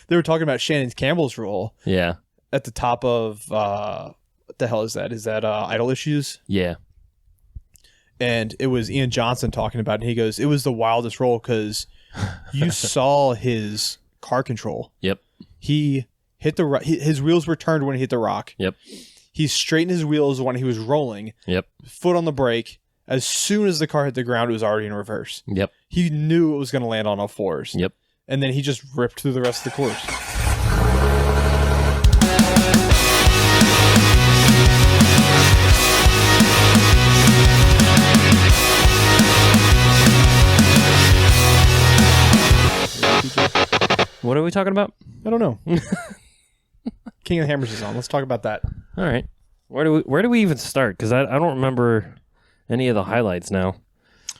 they were talking about Shannon Campbell's role. Yeah. At the top of what the hell is that? Is that Idle Issues? Yeah. And it was Ian Johnson talking about it. And he goes, it was the wildest role because you saw his car control. Yep. He hit his wheels were turned when he hit the rock. Yep. He straightened his wheels when he was rolling. Yep. Foot on the brake. As soon as the car hit the ground, it was already in reverse. Yep. He knew it was going to land on all fours. Yep. And then he just ripped through the rest of the course. What are we talking about? I don't know. King of the Hammers is on. Let's talk about that. All right. Where do we even start? Because I don't remember any of the highlights now.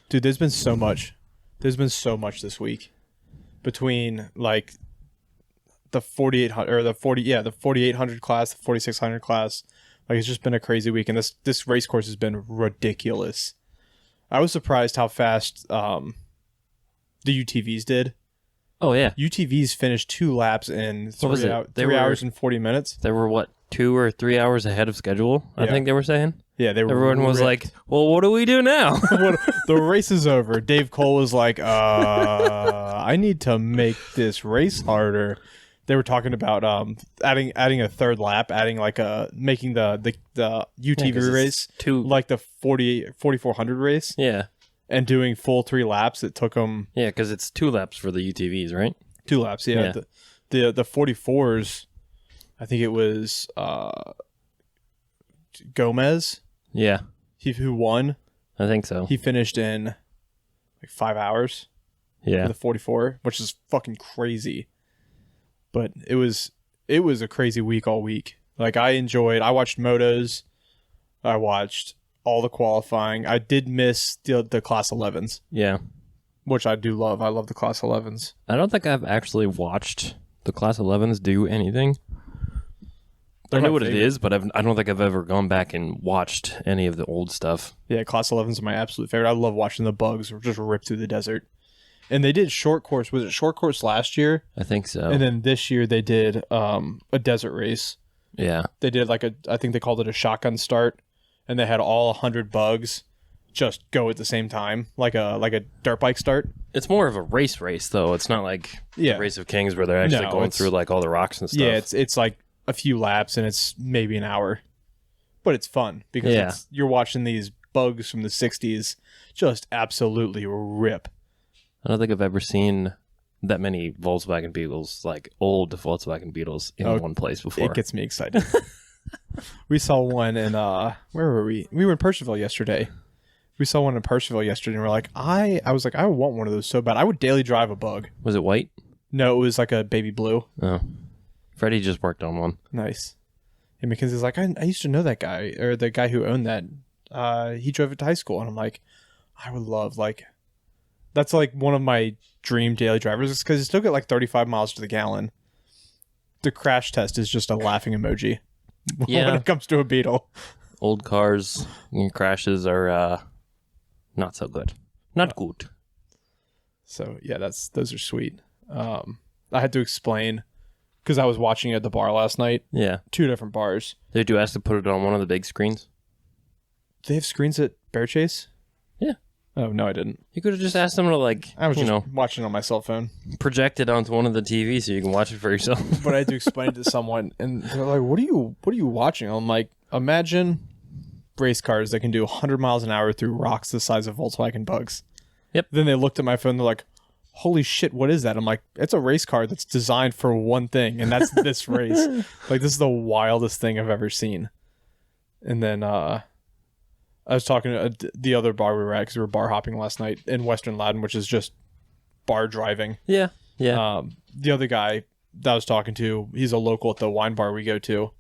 Dude, there's been so much. There's been so much this week. Between like the 4800 or the 4800 class, the 4600 class. Like it's just been a crazy week, and this race course has been ridiculous. I was surprised how fast the UTVs did. Oh yeah, UTVs finished 2 laps in 3 hours and 40 minutes. They were what, 2 or 3 hours ahead of schedule? I think they were saying. Yeah, they were. Everyone was like, "Well, what do we do now?" The race is over. Dave Cole was like, I need to make this race harder." They were talking about adding a third lap, making the UTV race like the 4400 race. Yeah. And doing full 3 laps. It took them... Yeah, because it's 2 laps for the UTVs, right? 2 laps, yeah. The 44s, I think it was Gomez. Yeah. Who won. I think so. He finished in like 5 hours. Yeah. For the 44, which is fucking crazy. But it was a crazy week all week. Like I watched motos. I watched all the qualifying. I did miss the Class 11s. Yeah. Which I do love. I love the Class 11s. I don't think I've actually watched the Class 11s do anything. I know what it is, but I don't think I've ever gone back and watched any of the old stuff. Yeah, Class 11s are my absolute favorite. I love watching the bugs just rip through the desert. And they did short course. Was it short course last year? I think so. And then this year they did a desert race. Yeah. They did I think they called it a shotgun start. And they had all 100 bugs just go at the same time, like a dirt bike start. It's more of a race though. It's not like the Race of Kings where they're actually going through like all the rocks and stuff. Yeah, it's like a few laps and it's maybe an hour, but it's fun because you're watching these bugs from the 60s just absolutely rip. I don't think I've ever seen that many Volkswagen Beetles, like old Volkswagen Beetles, in one place before. It gets me excited. We saw one in where were we? We were in Purcellville yesterday. We saw one in Purcellville yesterday, and we're like, I was like, I want one of those so bad. I would daily drive a bug. Was it white? No, it was like a baby blue. Oh, Freddie just worked on one. Nice. And Mackenzie's like, I used to know that guy, or the guy who owned that. He drove it to high school, and I'm like, I would love that's like one of my dream daily drivers because you still get like 35 miles to the gallon. The crash test is just a laughing emoji. Yeah. When it comes to a Beetle. Old cars and crashes are not so good. Not good. So yeah, those are sweet. I had to explain because I was watching it at the bar last night. Yeah. 2 different bars. Did you ask to put it on one of the big screens? Do they have screens at Bear Chase? Yeah. Oh, no, I didn't. You could have just asked them to I was just watching it on my cell phone. Project it onto one of the TVs so you can watch it for yourself. But I had to explain it to someone, and they're like, what are you watching? I'm like, imagine race cars that can do 100 miles an hour through rocks the size of Volkswagen bugs. Yep. Then they looked at my phone, they're like, holy shit, what is that? I'm like, it's a race car that's designed for one thing, and that's this race. Like, this is the wildest thing I've ever seen. And then I was talking to the other bar we were at because we were bar hopping last night in Western Loudoun, which is just bar driving. Yeah, yeah. The other guy that I was talking to, he's a local at the wine bar we go to,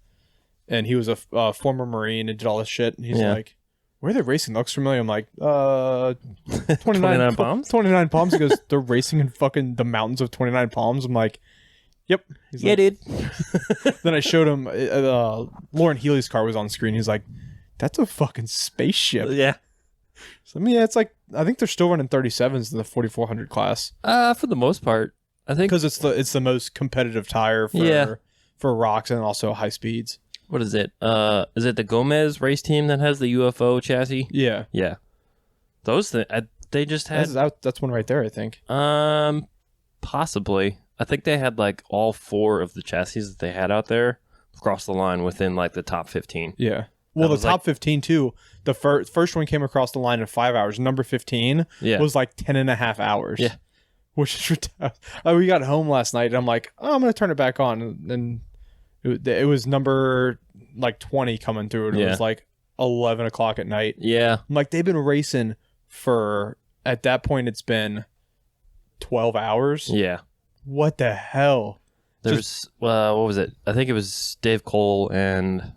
and he was a former Marine and did all this shit. And he's like, where are they racing? Looks familiar. I'm like, 29 Palms? 29 Palms. He goes, they're racing in fucking the mountains of 29 Palms. I'm like, yep. He's like, dude. Then I showed him, Lauren Healy's car was on screen. He's like, that's a fucking spaceship. Yeah. So, I mean, yeah, it's like, I think they're still running 37s in the 4400 class. For the most part. I think because it's the most competitive tire for rocks and also high speeds. What is it? Is it the Gomez race team that has the UFO chassis? Yeah. Yeah. Those they just had That's one right there, I think. Possibly. I think they had like all 4 of the chassis that they had out there across the line within like the top 15. Yeah. Well, the top 15 too. The first one came across the line in 5 hours. Number 15 was like 10 and a half hours. Yeah. Which is we got home last night and I'm like, oh, I'm going to turn it back on. And it was number like 20 coming through. And it was like 11 o'clock at night. Yeah. I'm like, they've been racing for, at that point, it's been 12 hours. Yeah. What the hell? There's, what was it? I think it was Dave Cole and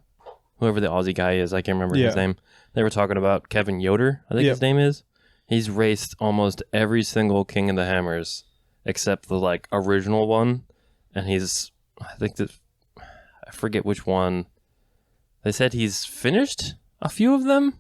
whoever the Aussie guy is. I can't remember his name. They were talking about Kevin Yoder, I think his name is. He's raced almost every single King of the Hammers except the like original one. And I forget which one. They said he's finished a few of them,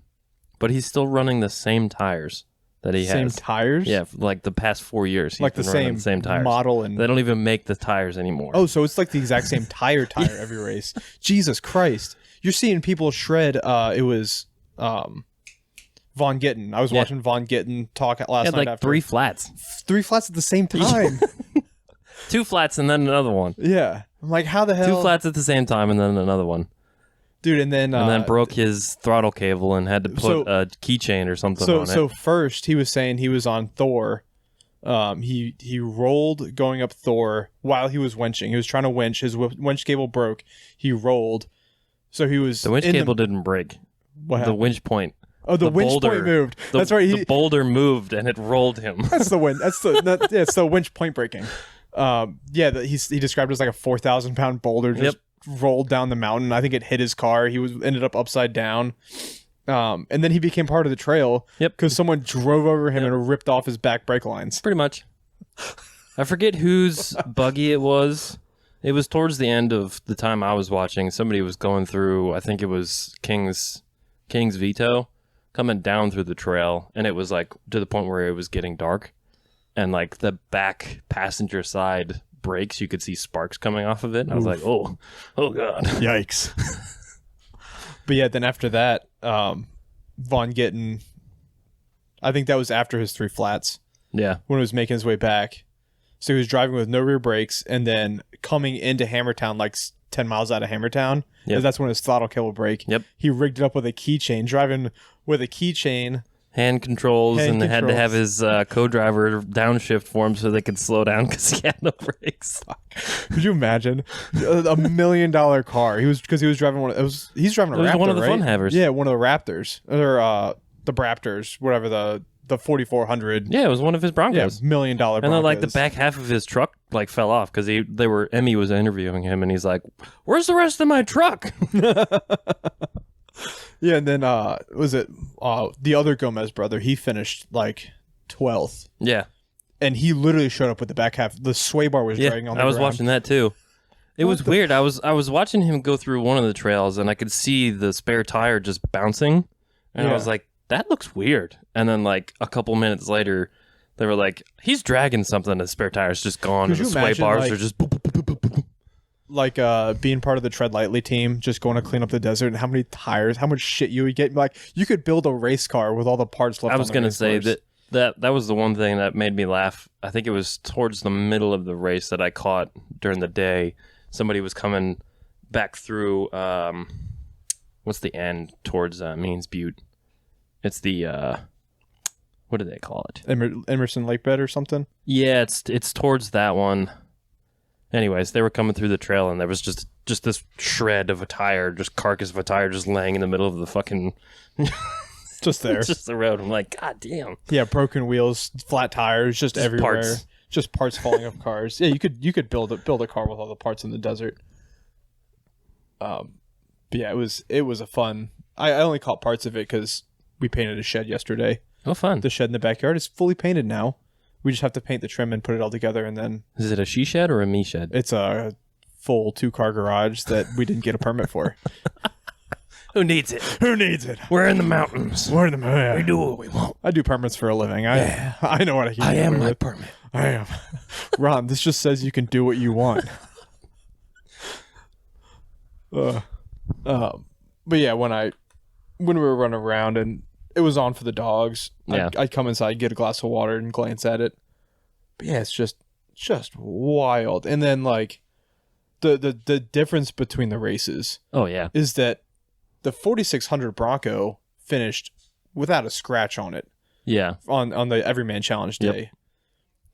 but he's still running the same tires that he has. Same tires? Yeah, like the past 4 years. He's like been the running the same tires. Model. And they don't even make the tires anymore. Oh, so it's like the exact same tire every race. Jesus Christ. You're seeing people shred. It was Von Gittin. I was watching Von Gittin talk last night. Like 3 flats. 3 flats at the same time. 2 flats and then another one. Yeah. I'm like, how the hell? 2 flats at the same time and then another one. Dude, and then broke his throttle cable and had to put a keychain or something on it. So first he was saying he was on Thor. He rolled going up Thor while he was winching. He was trying to winch. His winch cable broke. He rolled. So he was. The winch cable didn't break. What happened? The winch point. Oh, the winch point moved. That's right. The boulder moved and it rolled him. That's the winch. It's the winch point breaking. He described it as like a 4,000 pound boulder just rolled down the mountain. I think it hit his car. He ended up upside down. And then he became part of the trail. Yep. Because someone drove over him and ripped off his back brake lines. Pretty much. I forget whose buggy it was. It was towards the end of the time I was watching. Somebody was going through, I think it was King's Vito, coming down through the trail. And it was like to the point where it was getting dark. And like the back passenger side brakes, you could see sparks coming off of it. And I was like, oh God. Yikes. But yeah, then after that, Von Gittin, I think that was after his 3 flats. Yeah. When he was making his way back. So he was driving with no rear brakes and then coming into Hammertown, like 10 miles out of Hammertown. Yep. That's when his throttle cable broke. Yep. He rigged it up with a keychain, driving with a keychain. Hand controls, and they had to have his co-driver downshift for him so they could slow down because he had no brakes. Could you imagine $1 million car? He was driving he's driving a Raptor, one of the right? fun havers. Yeah, one of the Raptors or the Braptors, whatever the 4400. Yeah, it was one of his Broncos. Yeah, $1 million Broncos. And then like the back half of his truck like fell off because Emmy was interviewing him and he's like, "Where's the rest of my truck?" Yeah, and then was it the other Gomez brother? He finished like 12th. Yeah, and he literally showed up with the back half. The sway bar was dragging on the ground. I was watching that too. It was weird. I was watching him go through one of the trails, and I could see the spare tire just bouncing, and I was like, "That looks weird." And then like a couple minutes later, they were like, "He's dragging something. The spare tire's just gone. And the sway bars are just." Like being part of the Tread Lightly team, just going to clean up the desert, and how many tires, how much shit you would get. Like you could build a race car with all the parts left. I was going to say that was the one thing that made me laugh. I think it was towards the middle of the race that I caught during the day. Somebody was coming back through. What's the end towards Means Butte? It's the what do they call it? Emerson Lake Bed or something. Yeah, it's towards that one. Anyways, they were coming through the trail, and there was just this shred of a tire, just carcass of a tire, just laying in the middle of the fucking, just there, just the road. I'm like, God damn. Yeah, broken wheels, flat tires, just everywhere, just parts falling off cars. Yeah, you could build a car with all the parts in the desert. But yeah, it was a fun. I only caught parts of it because we painted a shed yesterday. Oh, fun! The shed in the backyard is fully painted now. We just have to paint the trim and put it all together, and then... Is it a she shed or a me shed? It's a full 2-car garage that we didn't get a permit for. Who needs it? Who needs it? We're in the mountains. We're in the mountains. We do what we want. I do permits for a living. I know what I can do. I am my permit. I am. Ron, this just says you can do what you want. But yeah, when we were running around and it was on for the dogs, I'd come inside, get a glass of water, and glance at it. But yeah, it's just wild. And then like the difference between the races. Oh yeah, is that the 4600 Bronco finished without a scratch on it. Yeah, on the EveryMan Challenge day. Yep.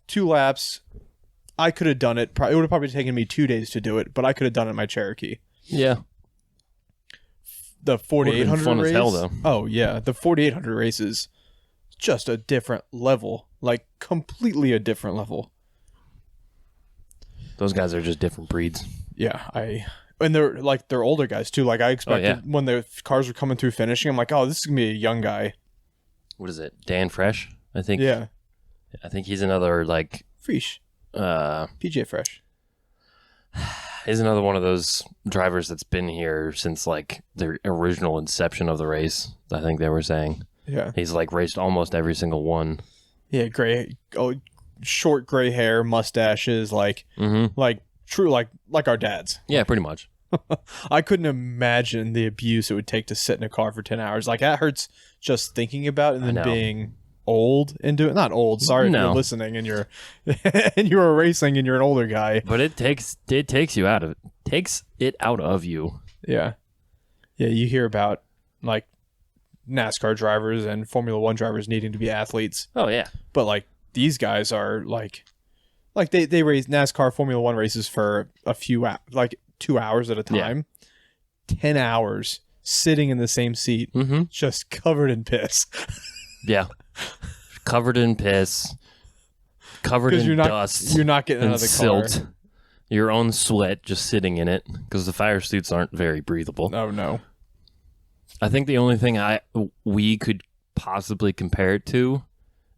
2 laps. I could have done it. It would have probably taken me 2 days to do it, but I could have done it in my Cherokee. Yeah. The 4800 fun race. as hell, though. Oh yeah, the 4800 race is just a different level, like completely a different level. Those guys are just different breeds. Yeah, and they're older guys too. Like I expected when the cars were coming through finishing, I'm like, oh, this is gonna be a young guy. What is it? Dan Fresh, I think. Yeah, I think he's another like Fresh. PJ Fresh. He's another one of those drivers that's been here since like the original inception of the race. I think they were saying. Yeah. He's like raced almost every single one. Yeah, short gray hair, mustaches, like true, like our dads. Yeah, pretty much. I couldn't imagine the abuse it would take to sit in a car for 10 hours. Like that hurts just thinking about it, and then being old and do it. Not old. Sorry if you're listening and you're and you're racing and you're an older guy. But it takes you out of it. Takes it out of you. Yeah. Yeah, you hear about like NASCAR drivers and Formula 1 drivers needing to be athletes. Oh yeah. But like these guys are like they race NASCAR Formula 1 races for a few 2 hours at a time. Yeah. 10 hours sitting in the same seat, just covered in piss. Yeah. Covered in piss, covered in dust. You're not getting out of the silt, car. Your own sweat just sitting in it because the fire suits aren't very breathable. Oh, no. I think the only thing we could possibly compare it to,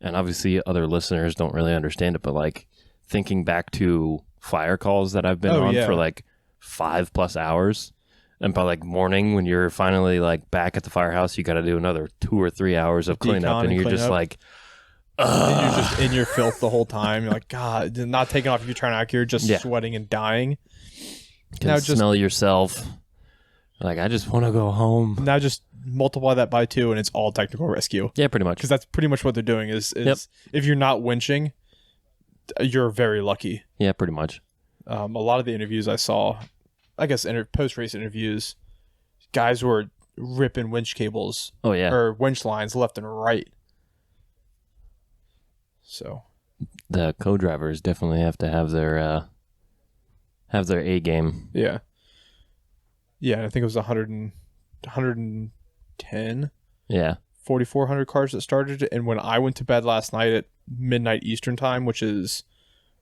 and obviously other listeners don't really understand it, but like thinking back to fire calls that I've been on for like 5+ hours. And by like morning, when you're finally like back at the firehouse, you got to do another 2 or 3 hours of cleanup, and you're just like, and you're just in your filth the whole time. You're like, God, not taking off your turn out. You're just sweating and dying. Can smell yourself. Like, I just want to go home. Now just multiply that by 2, and it's all technical rescue. Yeah, pretty much. Because that's pretty much what they're doing. Is if you're not winching, you're very lucky. Yeah, pretty much. A lot of the interviews I saw, I guess post-race interviews, guys were ripping winch cables. Oh, yeah. Or winch lines left and right. So the co-drivers definitely have to have their A game. Yeah. Yeah, I think it was 110. Yeah. 4,400 cars that started. And when I went to bed last night at midnight Eastern time, which is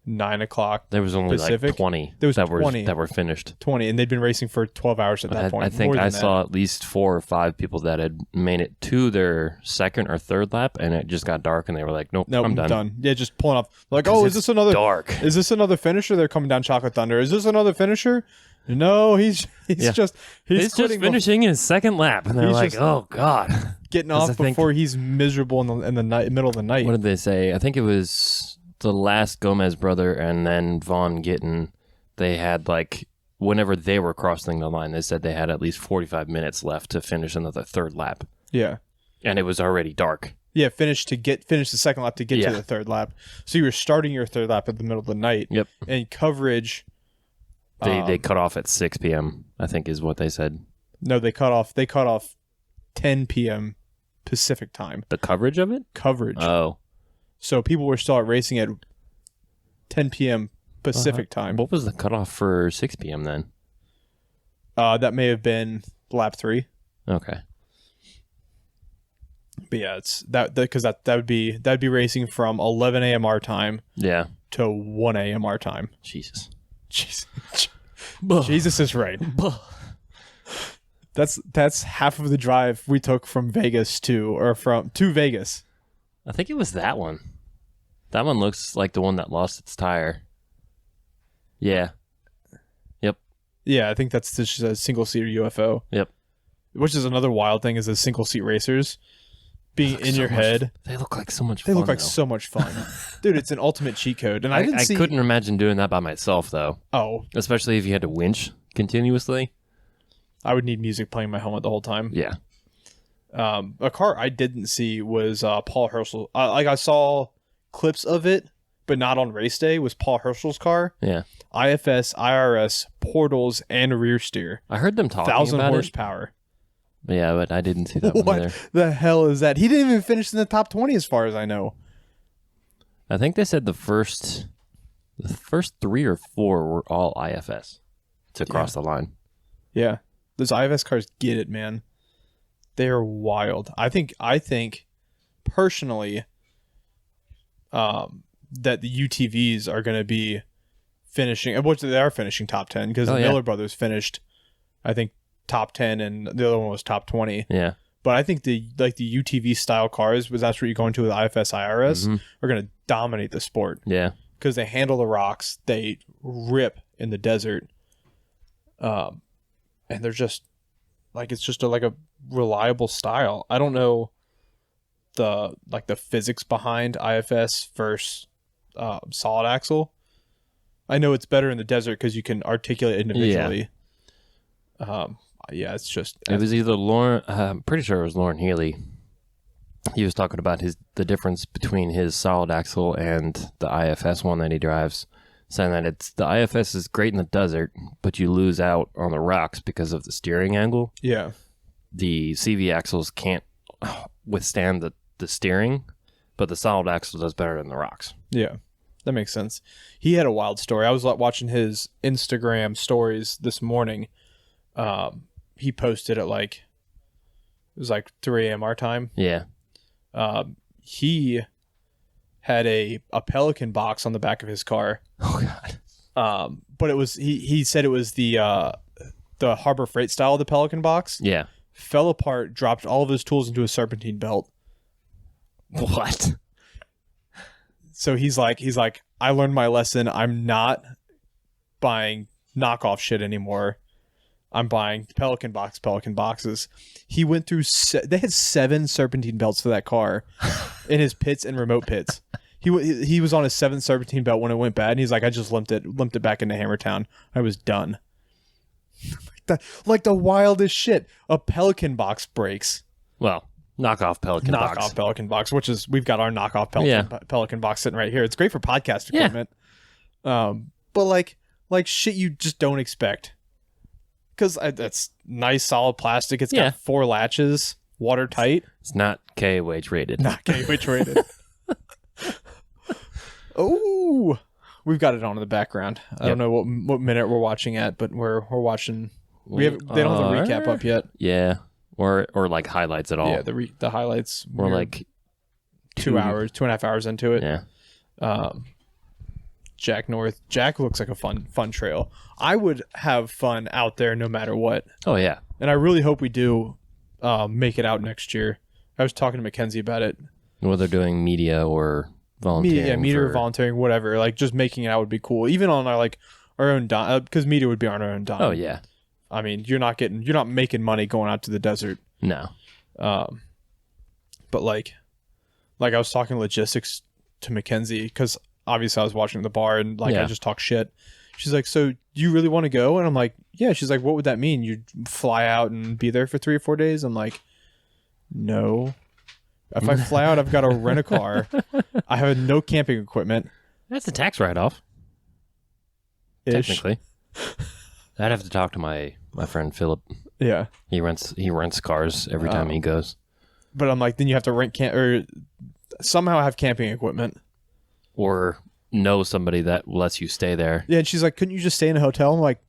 9 o'clock there was only Pacific, like 20 there was 20 that were finished. 20, and they'd been racing for 12 hours at that point. I think I saw at least 4 or 5 people that had made it to their second or third lap, and it just got dark, and they were like, nope, I'm done. Yeah, just pulling off. Like, oh, is this another dark? Is this another finisher? They're coming down Chocolate Thunder. Is this another finisher? No, he's just finishing his second lap, and they're like, oh god, getting off before he's miserable in the night, middle of the night. What did they say? I think it was the last Gomez brother and then Vaughn Gittin. They had like whenever they were crossing the line, they said they had at least 45 minutes left to finish another third lap. Yeah, and it was already dark. Yeah, finish the second lap to get to the third lap. So you were starting your third lap in the middle of the night. Yep, and coverage. They cut off at 6 p.m. I think is what they said. No, they cut off 10 p.m. Pacific time. The coverage of it? Coverage. Oh. So people were still racing at 10 p.m. Pacific time. What was the cutoff for 6 p.m. then? That may have been lap 3. Okay. But yeah, it's because that'd be racing from 11 a.m. our time. Yeah. To 1 a.m. our time. Jesus is right. That's half of the drive we took from Vegas to Vegas. I think it was that one. That one looks like the one that lost its tire. Yeah. Yep. Yeah, I think that's just a single-seater UFO. Yep. Which is another wild thing is the single-seat racers. being in your head. They look like so much They fun. look like so much fun. Dude, it's an ultimate cheat code. And I couldn't imagine doing that by myself, though. Oh. Especially if you had to winch continuously. I would need music playing in my helmet the whole time. Yeah. A car I didn't see was Paul Herschel. I saw clips of it, but not on race day, was Paul Herschel's car. Yeah. IFS, IRS, portals, and rear steer. I heard them talking 1,000 about horsepower. Yeah, but I didn't see that one either. What the hell is that? He didn't even finish in the top 20 as far as I know. I think they said the first 3 or 4 were all IFS to cross the line. Yeah. Those IFS cars get it, man. They're wild. I think personally that the UTVs are going to be finishing, which they are finishing top 10 because the Miller brothers finished, I think, top 10 and the other one was top 20. Yeah. But I think the UTV style cars, because that's what you're going to with IFS IRS, are going to dominate the sport. Yeah. Because they handle the rocks, they rip in the desert, and they're just like it's just a reliable style. I don't know the physics behind IFS versus solid axle. I know it's better in the desert because you can articulate individually. Yeah, it's just... It was either Lauren... I'm pretty sure it was Lauren Healy. He was talking about the difference between his solid axle and the IFS one that he drives, saying that the IFS is great in the desert, but you lose out on the rocks because of the steering angle. Yeah. The CV axles can't withstand the steering, but the solid axle does better than the rocks. Yeah, that makes sense. He had a wild story. I was watching his Instagram stories this morning. He posted at it was 3 a.m. our time. Yeah. He had a Pelican box on the back of his car. Oh God. But it was he said it was the Harbor Freight style of the Pelican box. Yeah. Fell apart, dropped all of his tools into a serpentine belt. What? So he's like, I learned my lesson. I'm not buying knockoff shit anymore. I'm buying Pelican boxes. He went through, they had 7 serpentine belts for that car in his pits and remote pits. He was on his 7th serpentine belt when it went bad, and he's like, I just limped it back into Hammertown. I was done. Like the wildest shit. A Pelican box breaks. Well, knockoff Pelican box. Knockoff Pelican box, which is, we've got our knockoff Pelican box sitting right here. It's great for podcast equipment. Yeah. But like shit you just don't expect. Because that's nice solid plastic. It's got 4 latches, watertight. It's not KOH rated. Not KOH rated. Oh, we've got it on in the background. I don't know what minute we're watching at, but we're watching. They don't have the recap up yet. Yeah, or like highlights at all. Yeah, the highlights. We're like 2.5 hours into it. Yeah. Jack North. Jack looks like a fun trail. I would have fun out there no matter what. Oh yeah. And I really hope we do make it out next year. I was talking to Mackenzie about it. Whether they're doing media or volunteering. Media or volunteering, whatever. Like just making it out would be cool. Even on our own dime, because media would be on our own dime. Oh yeah. I mean, you're not making money going out to the desert. No. But like I was talking logistics to Mackenzie because obviously I was watching the bar and I just talk shit. She's like, so do you really want to go? And I'm like, yeah. She's like, what would that mean? You'd fly out and be there for 3 or 4 days? I'm like, no. If I fly out, I've got to rent a car. I have no camping equipment. That's a tax write-off. Technically. I'd have to talk to my friend Philip. Yeah. He rents cars every time he goes. But I'm like, then you have to rent or somehow have camping equipment. Or know somebody that lets you stay there. Yeah, and she's like, couldn't you just stay in a hotel? I'm like,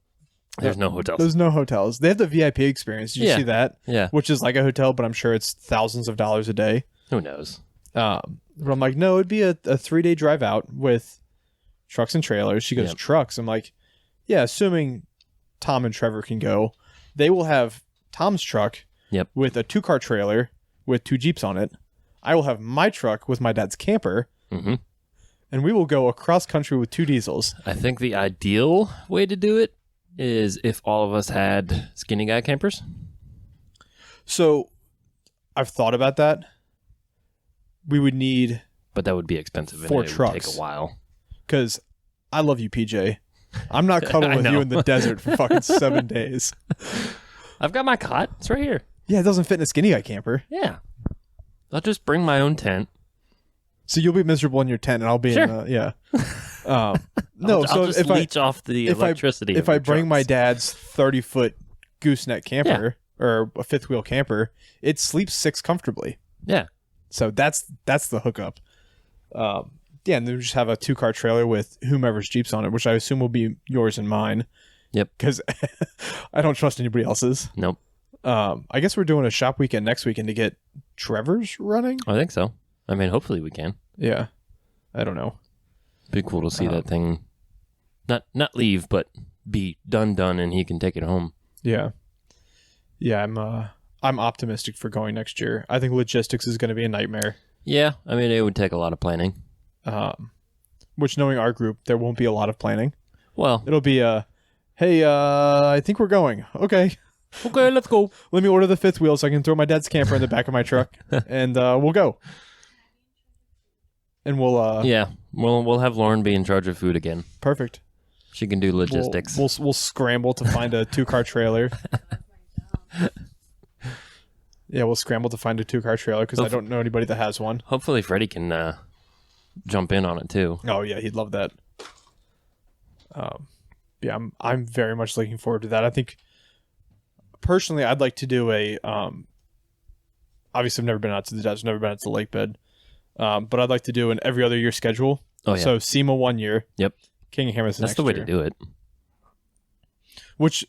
there's no hotels. There's no hotels. They have the VIP experience. Did you see that? Yeah. Which is like a hotel, but I'm sure it's thousands of dollars a day. Who knows? But I'm like, no, it'd be a 3-day drive out with trucks and trailers. She goes, trucks. I'm like, yeah, assuming Tom and Trevor can go, they will have Tom's truck with a 2-car trailer with 2 Jeeps on it. I will have my truck with my dad's camper. Mm-hmm. And we will go across country with 2 diesels. I think the ideal way to do it is if all of us had skinny guy campers. So I've thought about that. we would need But that would be expensive. 4 and it trucks. would take a while. Because I love you, PJ. I'm not cuddling with you in the desert for fucking 7 days. I've got my cot. It's right here. Yeah, it doesn't fit in a skinny guy camper. Yeah. I'll just bring my own tent. So you'll be miserable in your tent, and I'll be in the, no, I'll just leech off the electricity. If I bring my dad's 30-foot gooseneck camper or a fifth wheel camper, it sleeps 6 comfortably. Yeah. So that's the hookup. Yeah, and then we just have a 2-car trailer with whomever's Jeeps on it, which I assume will be yours and mine. Yep. Because I don't trust anybody else's. Nope. I guess we're doing a shop weekend next weekend to get Trevor's running. I think so. I mean, hopefully we can. Yeah. I don't know. Be cool to see that thing not leave, but be done, and he can take it home. Yeah. Yeah, I'm optimistic for going next year. I think logistics is going to be a nightmare. Yeah, I mean, it would take a lot of planning. Which, knowing our group, there won't be a lot of planning. Well, it'll be hey, I think we're going. Okay, let's go. Let me order the fifth wheel so I can throw my dad's camper in the back of my truck, and we'll go. And we'll have Lauren be in charge of food again. Perfect. She can do logistics. We'll scramble to find a 2-car trailer. Yeah, we'll scramble to find a 2-car trailer because I don't know anybody that has one. Hopefully, Freddie can jump in on it too. Oh yeah, he'd love that. Yeah, I'm very much looking forward to that. I think personally, I'd like to do a. Obviously, I've never been out to the desert, never been out to the lake bed, but I'd like to do an every other year schedule. Oh yeah. So SEMA 1 year. Yep. King of Hammers. That's the way to do it. Which,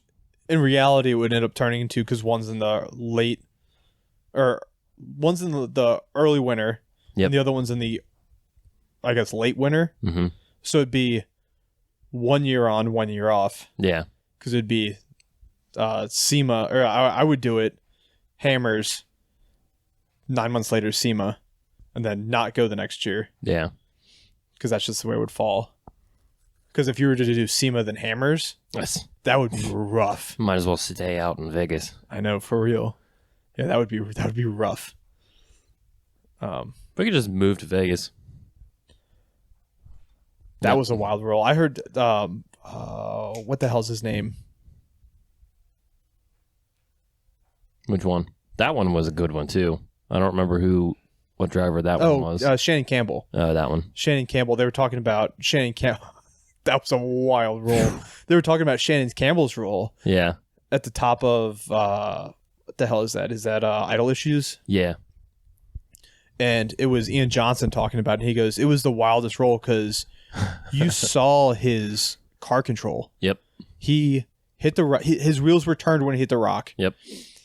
in reality, it would end up turning into because one's in the late, or one's in the early winter, and the other one's in the, I guess, late winter. Mm-hmm. So it'd be 1 year on, 1 year off. Yeah. Because it'd be SEMA, or I would do it Hammers, 9 months later SEMA, and then not go the next year. Yeah. Because that's just the way it would fall. Because if you were to do SEMA then Hammers, yes, that would be rough. Might as well stay out in Vegas. I know, for real. Yeah, that would be rough. We could just move to Vegas. That was a wild roll. I heard, what the hell's his name? Which one? That one was a good one too. I don't remember what driver that one was. Shannon Campbell. That one. Shannon Campbell. They were talking about Shannon Campbell. That was a wild roll. They were talking about Shannon Campbell's roll. Yeah. At the top of, what the hell is that? Is that Idle Issues? Yeah. And it was Ian Johnson talking about it. And he goes, it was the wildest roll because you saw his car control. Yep. He hit his wheels were turned when he hit the rock. Yep.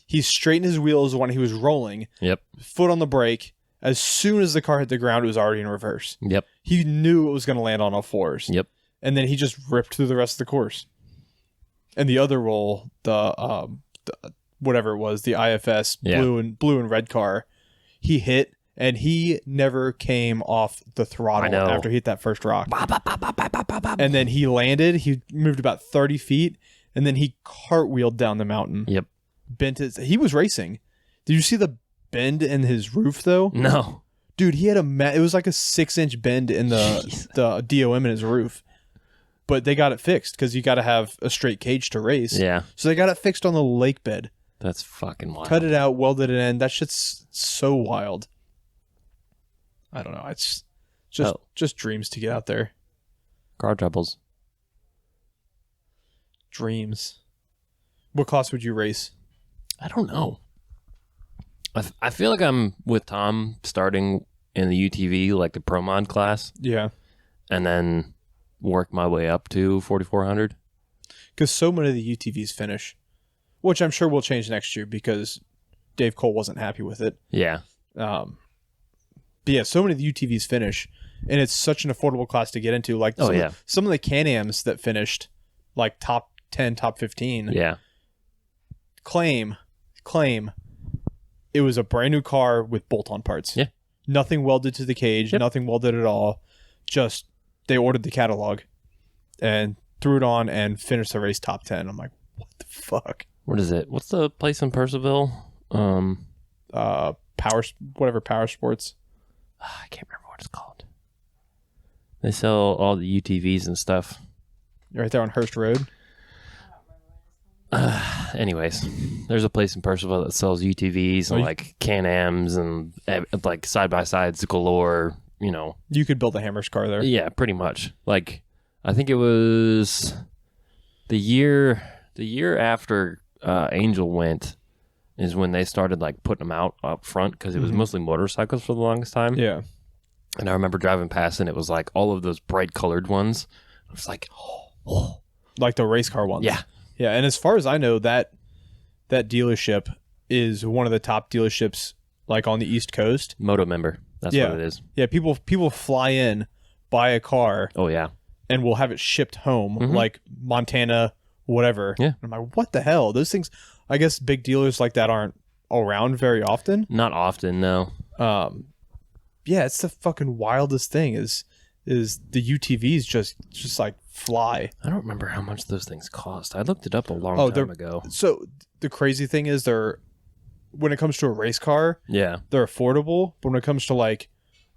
He straightened his wheels when he was rolling. Yep. Foot on the brake. As soon as the car hit the ground, it was already in reverse. Yep. He knew it was going to land on all fours. Yep. And then he just ripped through the rest of the course. And the other roll, the whatever it was, the IFS blue and red car, he hit and he never came off the throttle after he hit that first rock. And then he landed. He moved about 30 feet, and then he cartwheeled down the mountain. Yep. He was racing. Did you see the bend in his roof though? No. Dude, he had it was like a 6-inch bend in the DOM in his roof. But they got it fixed because you got to have a straight cage to race. Yeah. So they got it fixed on the lake bed. That's fucking wild. Cut it out, welded it in. That shit's so wild. I don't know. It's just dreams to get out there. Car troubles. Dreams. What class would you race? I don't know. I feel like I'm with Tom starting in the UTV, like the Pro Mod class. Yeah. And then work my way up to 4400. Because so many of the UTVs finish, which I'm sure will change next year because Dave Cole wasn't happy with it. Yeah. But yeah, so many of the UTVs finish, and it's such an affordable class to get into. Like some of the Can-Ams that finished, like top 10, top 15. Yeah. Claim, it was a brand new car with bolt-on parts. Yeah. Nothing welded to the cage, nothing welded at all. Just they ordered the catalog and threw it on and finished the race top 10. I'm like, what the fuck? What is it? What's the place in Purcellville? Power Sports. I can't remember what it's called. They sell all the UTVs and stuff. Right there on Hurst Road. Anyways, there's a place in Percival that sells UTVs and like Can-Ams and like side-by-sides galore, you know. You could build a Hammer's car there. Yeah, pretty much. Like, I think it was the year after Angel went is when they started like putting them out up front because it was mostly motorcycles for the longest time. Yeah. And I remember driving past and it was like all of those bright colored ones. I was like, oh. Like the race car ones. Yeah. Yeah, and as far as I know, that dealership is one of the top dealerships like on the East Coast. Moto member. That's what it is. Yeah, people fly in, buy a car. Oh, yeah. And we'll have it shipped home, like Montana, whatever. Yeah. I'm like, what the hell? Those things, I guess big dealers like that aren't around very often. Not often, no. Yeah, it's the fucking wildest thing is the UTVs just like fly. I don't remember how much those things cost. I looked it up a long time ago. So the crazy thing is when it comes to a race car, yeah, they're affordable. But when it comes to like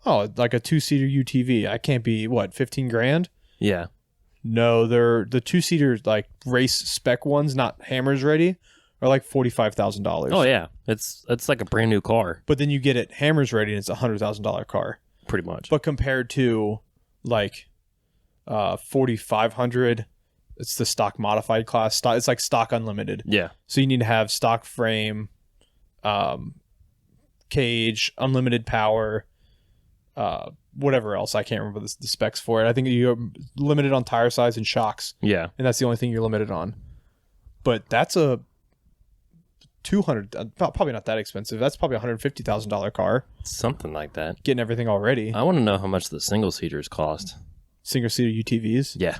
a 2-seater UTV, I can't be $15,000? Yeah. No, they're the 2-seater like race spec ones, not Hammers ready, are like $45,000. Oh yeah, it's like a brand new car. But then you get it Hammers ready, and it's $100,000 car, pretty much. But compared to like 4,500, it's the stock modified class. It's like stock unlimited. Yeah. So you need to have stock frame, cage, unlimited power, whatever else. I can't remember the specs for it. I think you're limited on tire size and shocks. Yeah. And that's the only thing you're limited on. But that's a probably not that expensive. That's probably $150,000 car. Something like that. Getting everything already. I want to know how much the single seaters cost. Single seater UTVs? Yeah.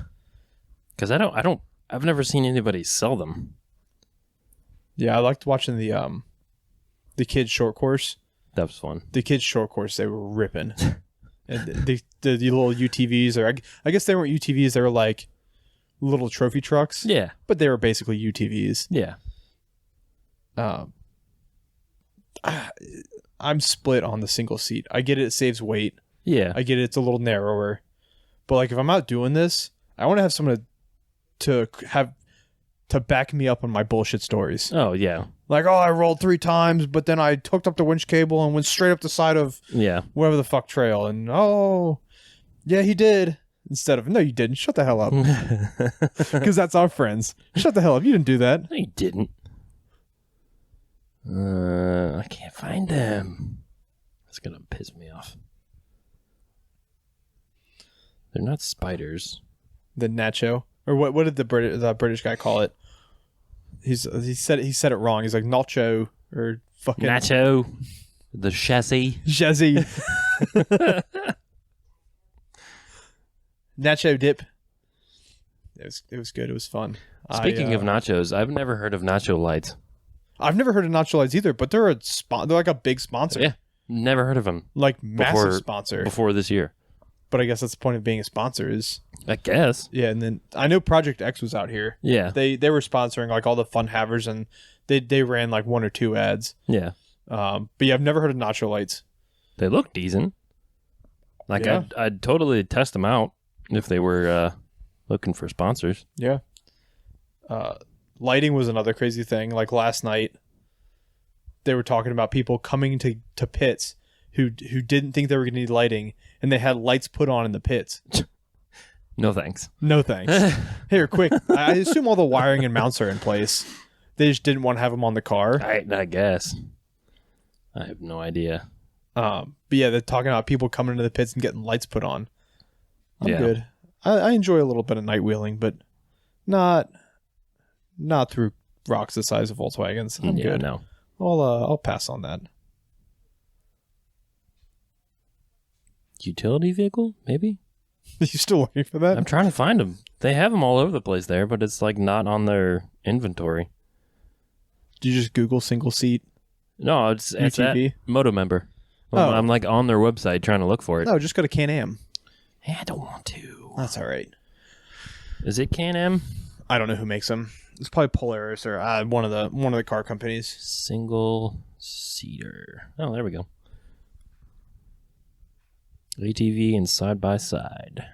Because I've never seen anybody sell them. Yeah, I liked watching the kids short course. That was fun. The kids short course, they were ripping. And the little UTVs, or I guess they weren't UTVs, they were like little trophy trucks. Yeah. But they were basically UTVs. Yeah. I'm split on the single seat. I get it saves weight. Yeah. I get it's a little narrower. But like if I'm out doing this, I want to have someone to back me up on my bullshit stories. Oh, yeah. Like, I rolled 3 times, but then I hooked up the winch cable and went straight up the side of whatever the fuck trail. And, yeah, he did. Instead of, no, you didn't. Shut the hell up. Because that's our friends. Shut the hell up. You didn't do that. No, you didn't. I can't find them. That's going to piss me off. They're not spiders. The nacho, or what did the British guy call it? He said it wrong. He's like nacho or fucking nacho, the chassis. Nacho dip. It was good. It was fun. Speaking of nachos, I've never heard of Nacho Lights. I've never heard of Nacho Lights either, but they're like a big sponsor. Yeah, never heard of them. Like massive sponsor before this year. But I guess that's the point of being a sponsor is... I guess. Yeah, and then I know Project X was out here. Yeah. They were sponsoring like all the fun havers, and they ran like 1 or 2 ads. Yeah. But yeah, I've never heard of Nacho Lights. They look decent. Like, yeah. I'd totally test them out if they were looking for sponsors. Yeah. Lighting was another crazy thing. Like last night, they were talking about people coming to pits who didn't think they were going to need lighting, and they had lights put on in the pits. No thanks. No thanks. Here, quick. I assume all the wiring and mounts are in place. They just didn't want to have them on the car. I guess. I have no idea. But yeah, they're talking about people coming into the pits and getting lights put on. I'm good. I enjoy a little bit of night wheeling, but not through rocks the size of Volkswagens. I'm good. No. I'll pass on that. Utility vehicle, maybe? You still looking for that? I'm trying to find them. They have them all over the place there, but it's like not on their inventory. Did you just Google single seat? No, it's UTV? that Moto member. Well, I'm like on their website trying to look for it. No, just go to Can-Am. Yeah, I don't want to. That's all right. Is it Can-Am? I don't know who makes them. It's probably Polaris or one of the car companies. Single seater. Oh, there we go. ATV and side by side.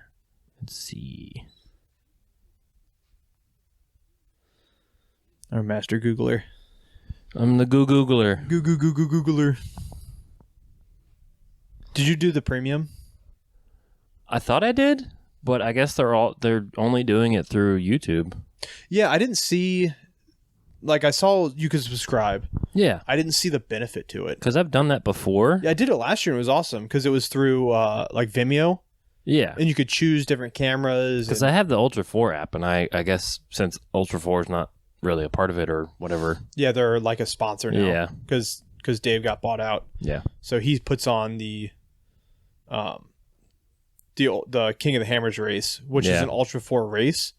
Let's see. Our master Googler. I'm the Googler. Googler. Did you do the premium? I thought I did, but I guess they're only doing it through YouTube. Yeah, I didn't see. Like, I saw you could subscribe. Yeah. I didn't see the benefit to it. Because I've done that before. Yeah, I did it last year and it was awesome because it was through like Vimeo. Yeah. And you could choose different cameras. Because I have the Ultra 4 app, and I guess since Ultra 4 is not really a part of it or whatever. Yeah, they're like a sponsor now. Yeah. Because Dave got bought out. Yeah. So he puts on the King of the Hammers race, which is an Ultra 4 race,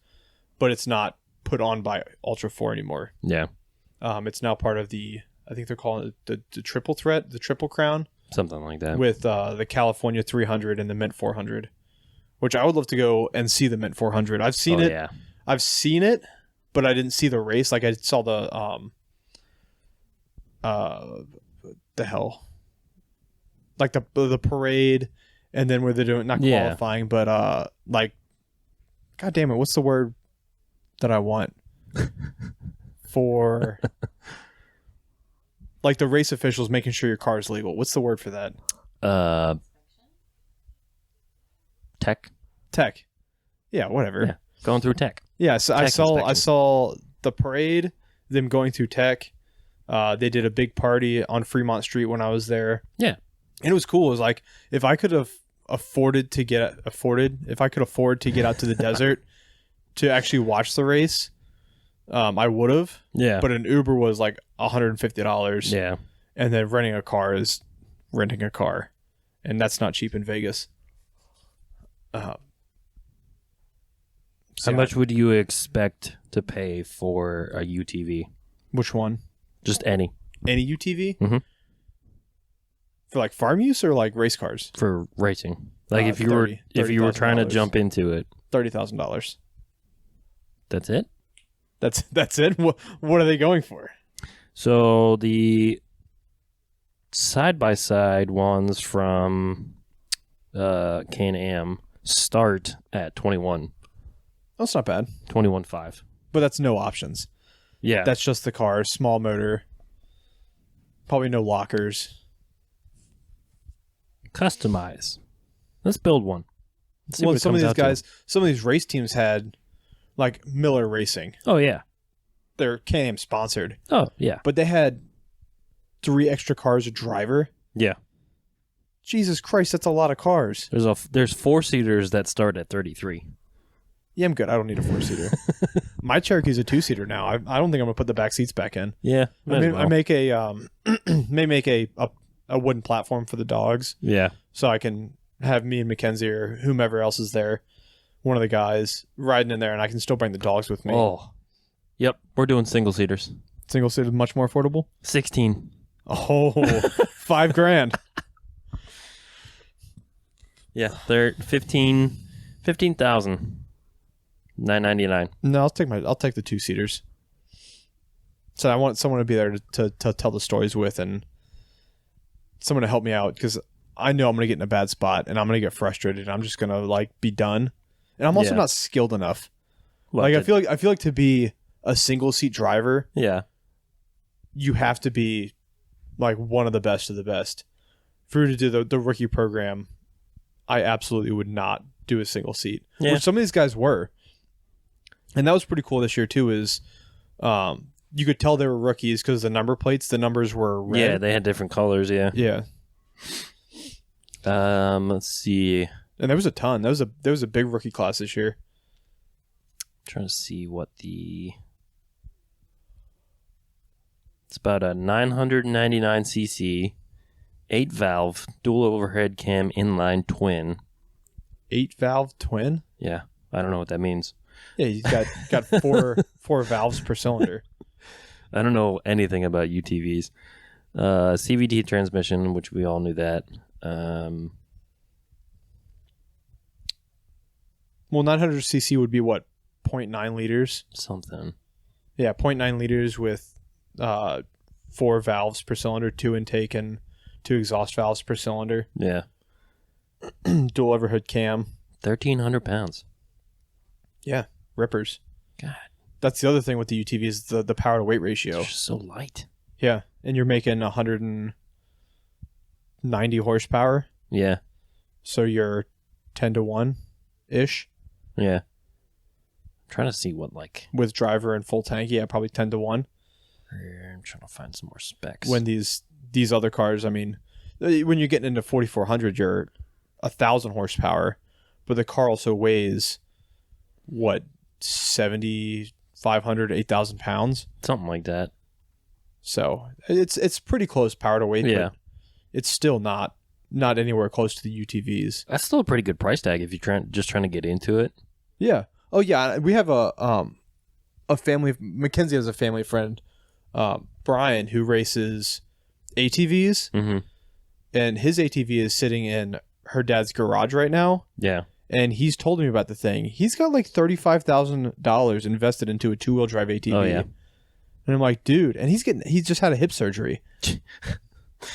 but it's not put on by Ultra 4 anymore. Yeah. It's now part of I think they're calling it the Triple Threat, the Triple Crown. Something like that. With the California 300 and the Mint 400, which I would love to go and see the Mint 400. I've seen it. Yeah. I've seen it, but I didn't see the race. Like I saw the hell, like the parade, and then where they're doing not qualifying, but like, God damn it, what's the word that I want for? Like the race officials making sure your car is legal. What's the word for that? Tech. Yeah, whatever. Yeah. Going through tech. Yeah, so I saw the parade, them going through tech. They did a big party on Fremont Street when I was there. Yeah. And it was cool. It was like if I could afford to get out to the desert to actually watch the race, I would have. Yeah. But an Uber was like $150. Yeah. And then renting a car is renting a car. And that's not cheap in Vegas. How much would you expect to pay for a UTV? Which one? Just any. Any UTV? Mm-hmm. For like farm use or like race cars? For racing. Like if you were trying to jump into it. $30,000. That's it? That's it? What are they going for? So the side-by-side ones from Can-Am start at 21. That's not bad. 21.5. But that's no options. Yeah. That's just the car, small motor, probably no lockers. Customize. Let's build one. Well, some of these race teams had like Miller Racing. Oh, yeah. They're Can-Am sponsored. Oh, yeah. But they had 3 extra cars a driver. Yeah. Jesus Christ, that's a lot of cars. There's 4-seaters that start at 33. Yeah, I'm good. I don't need a 4-seater. My Cherokee's a 2-seater now. I don't think I'm gonna put the back seats back in. Yeah, I make a may make a wooden platform for the dogs. Yeah, so I can have me and Mackenzie or whomever else is there, one of the guys riding in there, and I can still bring the dogs with me. Oh, yep. We're doing single-seaters. Single-seater much more affordable. 16. Oh, $5,000. Yeah, they're 15,000. $999. No, I'll take the 2-seaters. So I want someone to be there to tell the stories with, and someone to help me out because I know I'm gonna get in a bad spot and I'm gonna get frustrated. And I'm just gonna like be done, and I'm also not skilled enough. I feel like to be a single seat driver, you have to be like one of the best of the best. For you to do the rookie program, I absolutely would not do a single seat, which some of these guys were. And that was pretty cool this year too. Is you could tell they were rookies because the number plates, the numbers were red. Yeah, they had different colors. Yeah. Let's see. And there was a ton. There was a big rookie class this year. I'm trying to see what it's about a 999cc, 8-valve dual overhead cam inline twin. 8-valve twin? Yeah, I don't know what that means. Yeah, you got four valves per cylinder. I don't know anything about UTVs. CVT transmission, which we all knew that. Well, 900cc would be what, 0.9 liters? Something. Yeah, 0.9 liters with 4 valves per cylinder, 2 intake and 2 exhaust valves per cylinder. Yeah. dual overhead cam. 1,300 pounds. Yeah, rippers. God. That's the other thing with the UTV is the power to weight ratio. It's just so light. Yeah, and you're making 190 horsepower. Yeah. So you're 10 to 1 ish. Yeah. I'm trying to see what like with driver and full tank. Yeah, probably 10 to 1. I'm trying to find some more specs. When these other cars, I mean, when you're getting into 4,400, you're 1,000 horsepower, but the car also weighs what 7,500, 8,000 pounds, something like that. So it's pretty close power to weight. Yeah, but it's still not anywhere close to the UTVs. That's still a pretty good price tag if you're trying to get into it. Yeah. Oh yeah, we have a family. Mackenzie has a family friend, Brian, who races ATVs, and his ATV is sitting in her dad's garage right now. Yeah. And he's told me about the thing. He's got like $35,000 invested into a 2-wheel drive ATV. Oh yeah. And I'm like, dude, and he's just had a hip surgery. And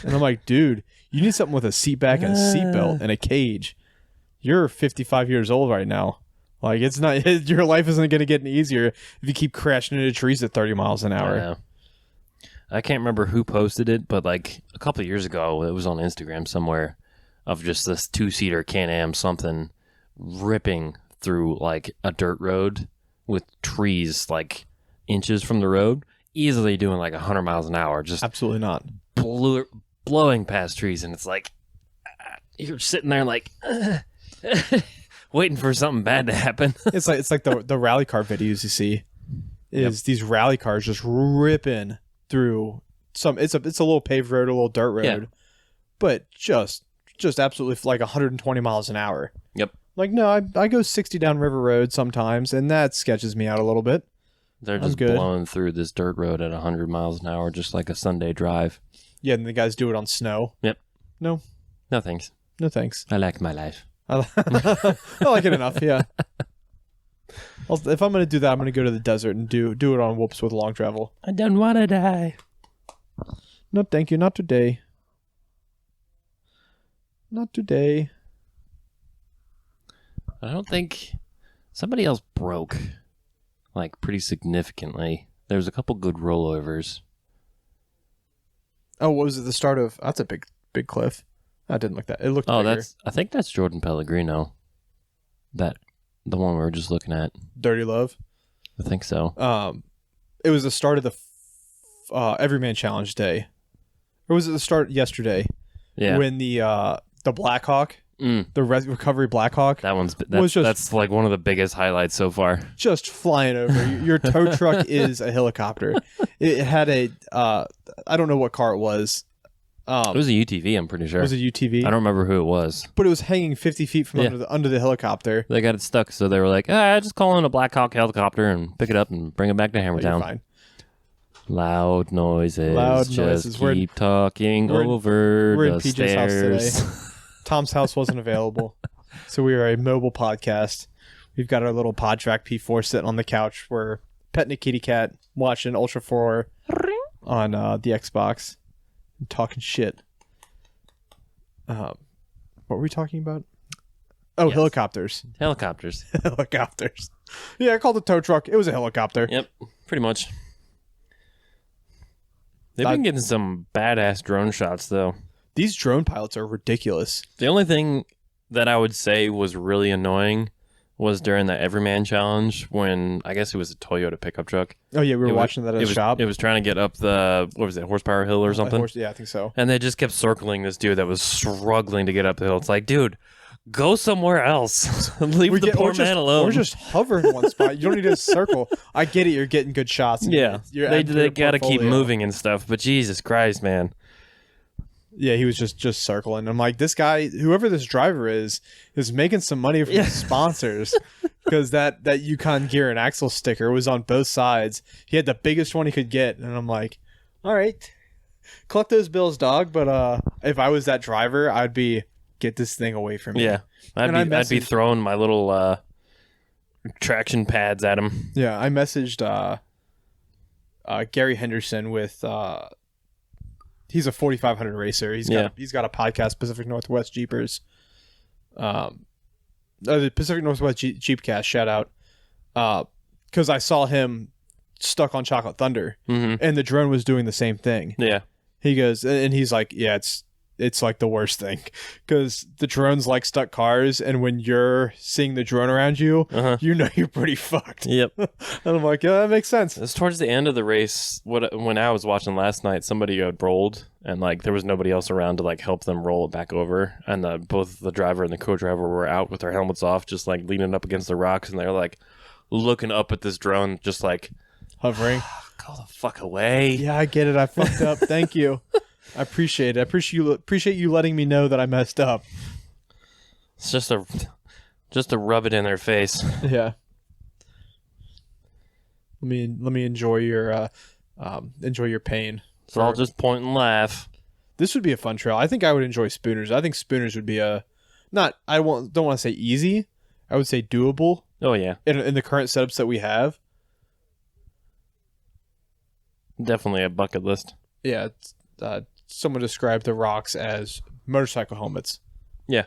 I'm like, dude, you need something with a seat back and a seat belt and a cage. You're 55 years old right now. Like, it's not, your life isn't going to get any easier if you keep crashing into trees at 30 miles an hour. I can't remember who posted it, but like a couple of years ago, it was on Instagram somewhere of just this 2-seater Can-Am something ripping through like a dirt road with trees like inches from the road, easily doing like 100 miles an hour. Just absolutely not. Blowing past trees, and it's like you're sitting there like waiting for something bad to happen. It's like the rally car videos you see is these rally cars just ripping through it's a little paved road, a little dirt road, but just absolutely like 120 miles an hour. Yep. Like, no, I go 60 down River Road sometimes, and that sketches me out a little bit. They're just blowing through this dirt road at 100 miles an hour, just like a Sunday drive. Yeah, and the guys do it on snow. Yep. No. No thanks. No thanks. I like my life. I like it enough, yeah. If I'm going to do that, I'm going to go to the desert and do it on whoops with long travel. I don't want to die. No, thank you. Not today. Not today. I don't think somebody else broke like pretty significantly. There was a couple good rollovers. Oh, what was it? The start of that's a big cliff. That didn't look that. It looked. Bigger. I think that's Jordan Pellegrino. The one we were just looking at. Dirty Love. I think so. It was the start of the EveryMan Challenge day, or was it the start yesterday? Yeah. When the Blackhawk. The recovery Blackhawk. That's like one of the biggest highlights so far. Just flying over. Your tow truck is a helicopter. It had I don't know what car it was. It was a UTV, I'm pretty sure. It was a UTV. I don't remember who it was. But it was hanging 50 feet from under the helicopter. They got it stuck, so they were like, just call in a Blackhawk helicopter and pick it up and bring it back to Hammertown. Fine. Loud noises. Just keep talking over we're in the PJ's stairs. House today. Tom's house wasn't available, so we are a mobile podcast. We've got our little PodTrack P4 sitting on the couch. We're petting a kitty cat, watching Ultra 4 on the Xbox, and talking shit. What were we talking about? Oh, yes. Helicopters. Helicopters. Helicopters. Yeah, I called it a tow truck. It was a helicopter. Yep, pretty much. They've been getting some badass drone shots, though. These drone pilots are ridiculous. The only thing that I would say was really annoying was during the EveryMan challenge when I guess it was a Toyota pickup truck. Oh yeah, we were watching that at the shop. It was trying to get up the horsepower hill or something. Yeah, I think so. And they just kept circling this dude that was struggling to get up the hill. It's like, dude, go somewhere else. Leave the poor man alone. Or just hover in one spot. You don't need to circle. I get it. You're getting good shots. Yeah, they got to keep moving and stuff. But Jesus Christ, man. Yeah, he was just circling. I'm like, this guy, whoever this driver is making some money from his sponsors because that Yukon gear and axle sticker was on both sides. He had the biggest one he could get, and I'm like, all right, collect those bills, dog. But if I was that driver, I'd be get this thing away from me. Yeah, I'd be throwing my little traction pads at him. Yeah, I messaged Gary Henderson with. He's a 4500 racer. He's got a podcast, Pacific Northwest Jeepers. The Pacific Northwest Jeepcast, shout out. Because I saw him stuck on Chocolate Thunder, and the drone was doing the same thing. Yeah. He goes, and he's like, yeah, it's like the worst thing, because the drone's like stuck cars, and when you're seeing the drone around you, you know you're pretty fucked. Yep. And I'm like, yeah, that makes sense. It's towards the end of the race. When I was watching last night, somebody had rolled, and like there was nobody else around to like help them roll it back over, and both the driver and the co-driver were out with their helmets off, just like leaning up against the rocks, and they're like looking up at this drone, just like hovering. Go the fuck away. Yeah, I get it. I fucked up. Thank you. I appreciate it. I appreciate you letting me know that I messed up. It's just to rub it in their face. Yeah. Let me enjoy your pain. So I'll just point and laugh. This would be a fun trail. I think I would enjoy Spooners. I think Spooners would be don't want to say easy. I would say doable. Oh yeah. In the current setups that we have. Definitely a bucket list. Yeah. Someone described the rocks as motorcycle helmets. Yeah.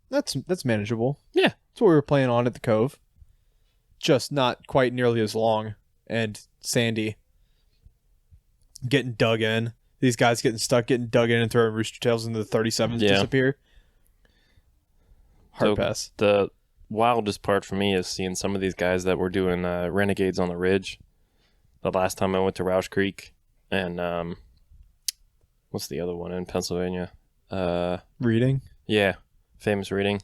That's manageable. Yeah. That's what we were playing on at the Cove. Just not quite nearly as long and sandy. Getting dug in. These guys getting dug in and throwing rooster tails into the 37s disappear. Hard pass. The wildest part for me is seeing some of these guys that were doing Renegades on the Ridge. The last time I went to Roush Creek and what's the other one in Pennsylvania? Reading? Yeah. Famous Reading.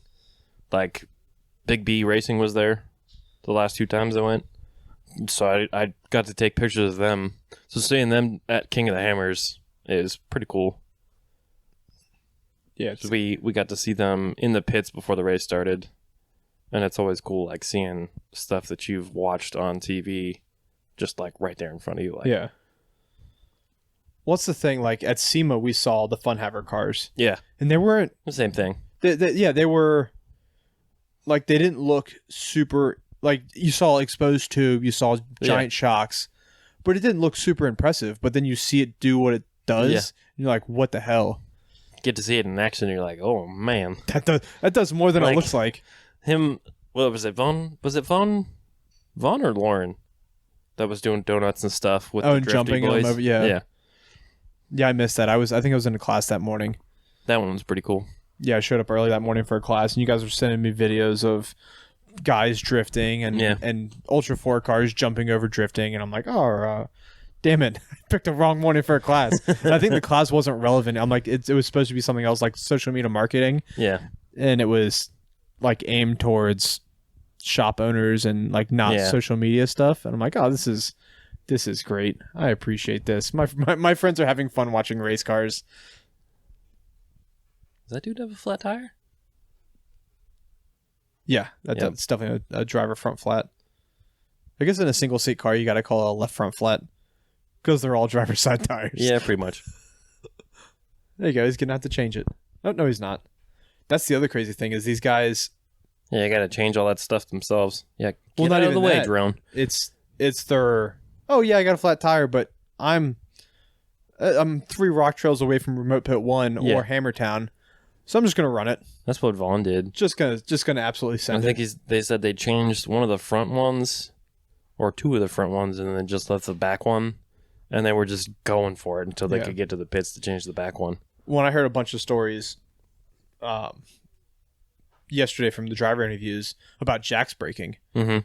Like Big B Racing was there the last 2 times I went. So I got to take pictures of them. So seeing them at King of the Hammers is pretty cool. Yeah. So we got to see them in the pits before the race started. And it's always cool like seeing stuff that you've watched on TV just like right there in front of you. Like, yeah. What's the thing? Like at SEMA, we saw the Fun Haver cars. Yeah. And they weren't the same thing. They were like, they didn't look super, like you saw exposed tube, you saw giant shocks, but it didn't look super impressive. But then you see it do what it does. Yeah. And you're like, what the hell? Get to see it in action. And you're like, oh man, that does more than it looks like. Him. What was it? Vaughn or Lauren that was doing donuts and stuff with the and jumping boys? Over, yeah. Yeah, I missed that. I think I was in a class that morning. That one was pretty cool. Yeah, I showed up early that morning for a class, and you guys were sending me videos of guys drifting and Ultra 4 cars jumping over drifting, and I'm like, oh, damn it, I picked the wrong morning for a class. And I think the class wasn't relevant. I'm like, it was supposed to be something else, like social media marketing. Yeah. And it was like aimed towards shop owners and like not social media stuff. And I'm like, oh, this is great. I appreciate this. My friends are having fun watching race cars. Does that dude have a flat tire? Yeah, that's definitely a driver front flat. I guess in a single seat car, you got to call it a left front flat because they're all driver side tires. Yeah, pretty much. There you go. He's going to have to change it. Oh, no, he's not. That's the other crazy thing is these guys. Yeah, you got to change all that stuff themselves. Yeah, get not out of the way, that. drone. It's their. Oh yeah, I got a flat tire, but I'm 3 rock trails away from Remote Pit 1 or Hammertown, so I'm just gonna run it. That's what Vaughn did. Just gonna absolutely send it. I think they said they changed one of the front ones, or 2 of the front ones, and then just left the back one, and they were just going for it until they could get to the pits to change the back one. When I heard a bunch of stories, yesterday from the driver interviews about jacks breaking. Mm-hmm.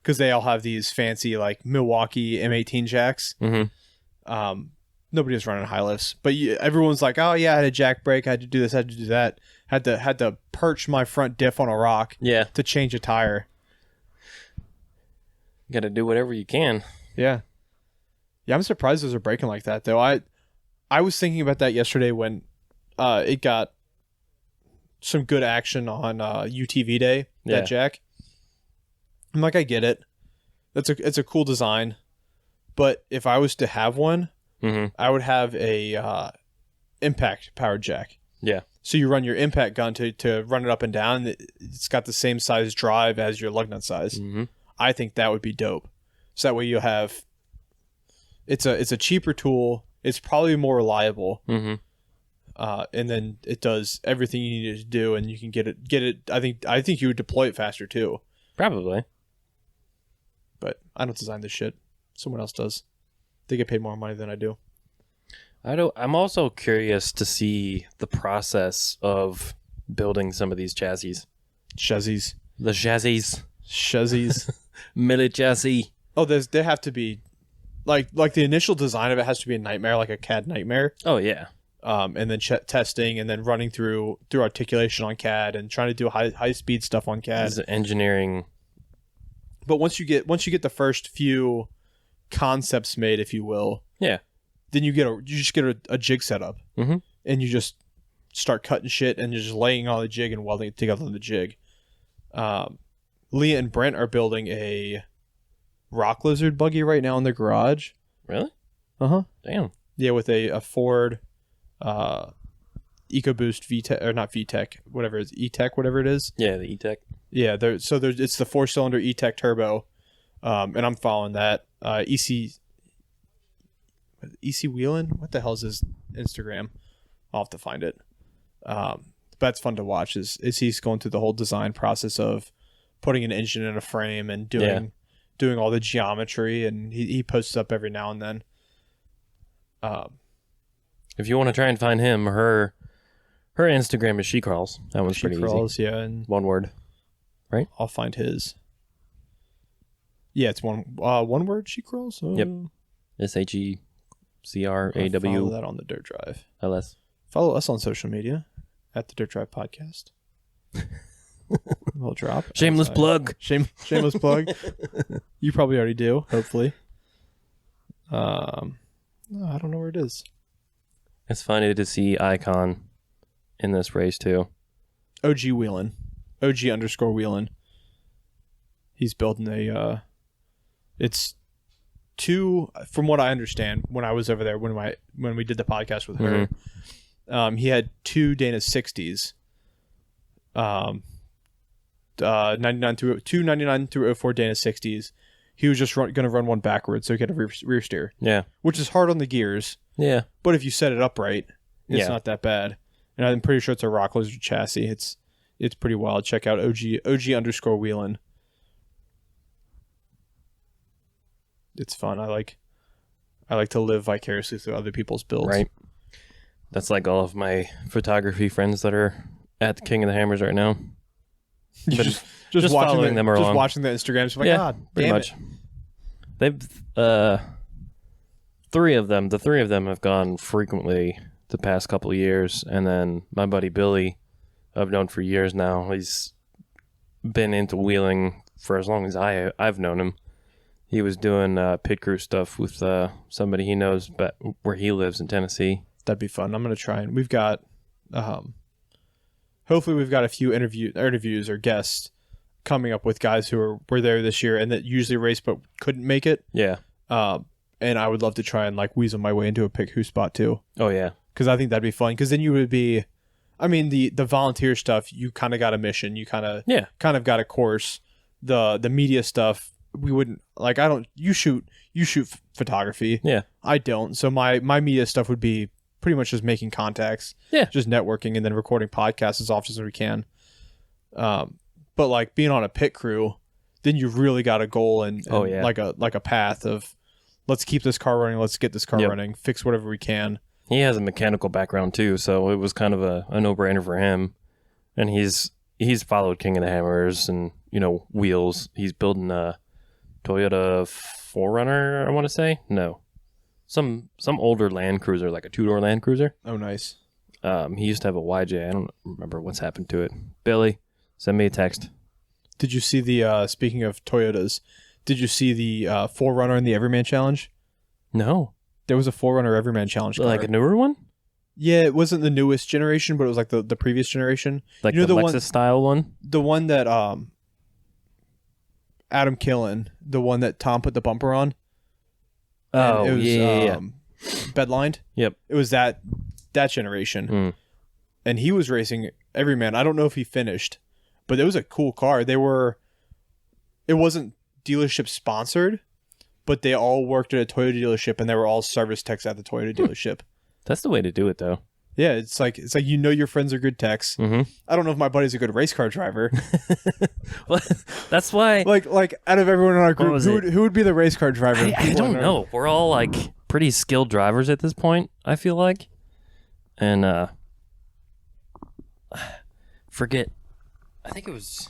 Because they all have these fancy like Milwaukee M18 jacks. Mm-hmm. Nobody was running high lifts, but everyone's like, "Oh yeah, I had a jack break. I had to do this. I had to do that. Had to perch my front diff on a rock. To change a tire. You got to do whatever you can. Yeah. I'm surprised those are breaking like that though. I was thinking about that yesterday when it got some good action on UTV day. That jack. I'm like, I get it. It's a cool design, but if I was to have one, I would have a impact powered jack. Yeah. So you run your impact gun to run it up and down. It's got the same size drive as your lug nut size. Mm-hmm. I think that would be dope. So that way you'll have. It's a cheaper tool. It's probably more reliable. Mm-hmm. and then it does everything you need it to do, and you can get it. I think you would deploy it faster too. Probably. But I don't design this shit. Someone else does. They get paid more money than I do. I'm also curious to see the process of building some of these chassis. Chassis. The chassis. Chassis. Millet chassis. Oh, they have to be like the initial design of it has to be a nightmare, like a CAD nightmare. Oh yeah. And then testing, and then running through articulation on CAD, and trying to do high speed stuff on CAD. It's engineering. But once you get the first few concepts made, if you will, yeah, then you just get a jig setup, and you just start cutting shit, and you're just laying on the jig and welding it together on the jig. Leah and Brent are building a Rock Lizard buggy right now in their garage. Really? Damn. Yeah, with a Ford EcoBoost VTEC, or not VTEC, whatever it is, E-Tech, whatever it is. Yeah, the E-Tech. Yeah, it's the 4-cylinder E-Tech turbo, and I'm following that. EC Wheelin'? What the hell is his Instagram? I'll have to find it. But that's fun to watch. Is he's going through the whole design process of putting an engine in a frame and doing all the geometry, and he posts up every now and then. If you want to try and find him, her Instagram is She Crawls. That one's pretty easy. Yeah, and one word, right? I'll find his. Yeah, it's one word. She Crawls. Yep. SHECRAW. Follow that on the Dirt Drive. LS. Follow us on social media at the Dirt Drive Podcast. We'll drop. Shameless plug. Shameless plug. You probably already do, hopefully. No, I don't know where it is. It's funny to see Icon in this race too. OG Wheelin'. OG_Wheelin'. He's building it's two, from what I understand, when I was over there, when we did the podcast with her, he had two Dana 60s. 99 through 04 Dana 60s. He was just going to run one backwards so he could have rear steer. Yeah. Which is hard on the gears. Yeah. But if you set it up right, it's not that bad. And I'm pretty sure it's a Rock Lizard chassis. It's pretty wild. Check out OG_Wheelin'. It's fun. I like to live vicariously through other people's builds. Right. That's like all of my photography friends that are at the King of the Hammers right now. Just following them along. Just watching the Instagrams. Like, God, pretty much. They've the three of them have gone frequently the past couple of years, and then my buddy Billy, I've known for years now. He's been into wheeling for as long as I've known him. He was doing pit crew stuff with somebody he knows, but where he lives in Tennessee. That'd be fun. I'm gonna try, and we've got hopefully we've got a few interviews or guests coming up with guys who were there this year and that usually race but couldn't make it. Yeah. And I would love to try and like weasel my way into a pit crew spot too. Oh yeah. Because I think that'd be fun. Because then you would be, I mean, the volunteer stuff, you kind of got a mission. You kind of got a course. The media stuff, we wouldn't like. I don't. You shoot photography. Yeah. I don't. So my media stuff would be pretty much just making contacts. Yeah. Just networking and then recording podcasts as often as we can. But like being on a pit crew, then you really got a goal and like a path of let's keep this car running. Let's get this car running. Fix whatever we can. He has a mechanical background too, so it was kind of a no-brainer for him. And he's followed King of the Hammers and wheels. He's building a Toyota 4Runner, I want to say. No, some older Land Cruiser, like a two-door Land Cruiser. Oh, nice. He used to have a YJ. I don't remember what's happened to it. Billy, send me a text. Did you see the speaking of Toyotas? Did you see the 4Runner in the EveryMan Challenge? No. There was a 4Runner EveryMan Challenge car. Like a newer one? Yeah, it wasn't the newest generation, but it was like the previous generation. Like the Lexus style one? The one that Adam Killen, the one that Tom put the bumper on. Oh, it was, yeah. Bedlined. Yep. It was that generation. Mm. And he was racing EveryMan. I don't know if he finished, but it was a cool car. It wasn't dealership sponsored, but they all worked at a Toyota dealership and they were all service techs at the Toyota dealership. That's the way to do it, though. Yeah, it's like your friends are good techs. Mm-hmm. I don't know if my buddy's a good race car driver. Well, that's why. Like out of everyone in our group, who would be the race car driver? I don't know. We're all like pretty skilled drivers at this point, I feel like. And forget. I think I was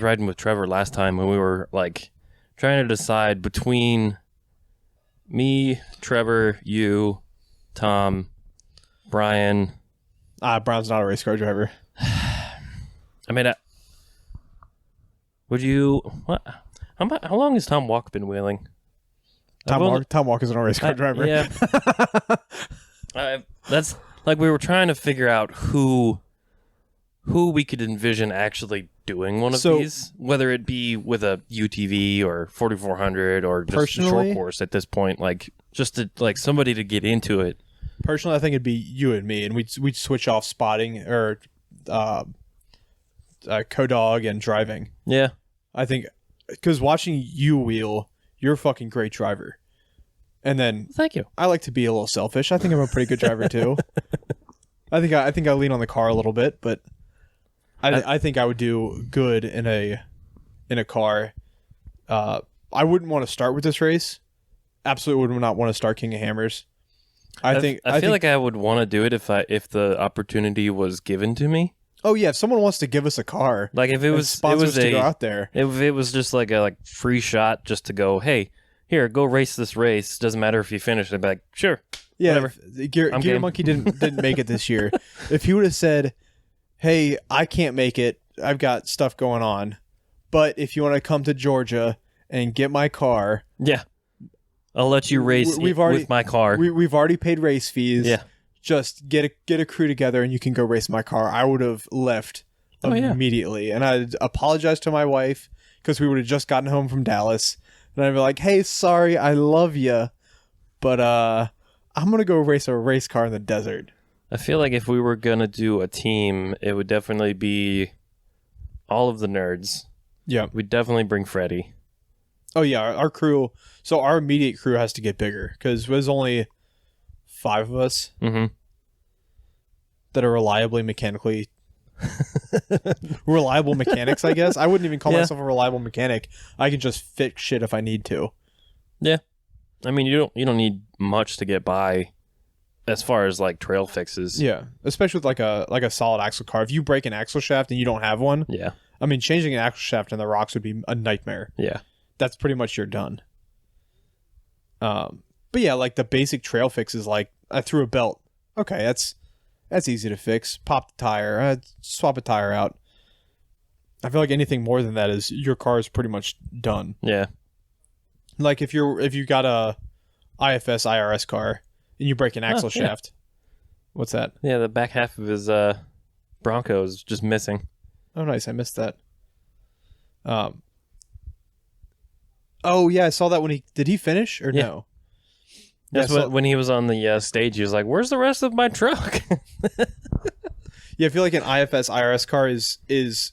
riding with Trevor last time when we were like trying to decide between me, Trevor, you, Tom, Brian. Brian's not a race car driver. I mean, would you? What? How long has Tom Walk been wheeling? Tom Walk isn't a race car driver. Yeah. That's like we were trying to figure out who we could envision actually doing one of these, whether it be with a UTV or 4400 or just a short course at this point, like just to like somebody to get into it. Personally, I think it'd be you and me, and we'd switch off spotting or co-dog and driving. Yeah. I think because watching you wheel, you're a fucking great driver. And then thank you. I like to be a little selfish. I think I'm a pretty good driver too. I think I lean on the car a little bit, but I think I would do good in a car. I wouldn't want to start with this race. Absolutely would not want to start King of Hammers. I feel like I would want to do it if the opportunity was given to me. Oh yeah, if someone wants to give us a car, like if it was to go out there, if it was just like a free shot just to go, hey, here, go race this race. Doesn't matter if you finish. I'd be like, sure, yeah. Whatever. Gear Monkey didn't make it this year. If he would have said, hey, I can't make it, I've got stuff going on, but if you want to come to Georgia and get my car, yeah. I'll let you race with my car. We've already paid race fees. Yeah. Just get a crew together and you can go race my car. I would have left immediately. And I'd apologize to my wife because we would have just gotten home from Dallas. And I'd be like, hey, sorry, I love you, but I'm going to go race a race car in the desert. I feel like if we were going to do a team, it would definitely be all of the nerds. Yeah. We'd definitely bring Freddie. Oh, yeah, our crew. So our immediate crew has to get bigger because there's only 5 of us that are reliable mechanics, I guess. I wouldn't even call myself a reliable mechanic. I can just fix shit if I need to. Yeah. I mean, you don't need much to get by as far as like trail fixes. Yeah, especially with like a solid axle car. If you break an axle shaft and you don't have one, yeah. I mean, changing an axle shaft in the rocks would be a nightmare. Yeah. That's pretty much you're done. But yeah, like the basic trail fixes, like I threw a belt. Okay, that's easy to fix. Pop the tire, swap a tire out. I feel like anything more than that is your car is pretty much done. Yeah. Like if you got a IFS IRS car and you break an axle shaft. What's that? Yeah, the back half of his Bronco is just missing. Oh, nice. I missed that. Oh yeah, I saw that when did he finish or no? That's when he was on the stage. He was like, "Where's the rest of my truck?" Yeah, I feel like an IFS IRS car is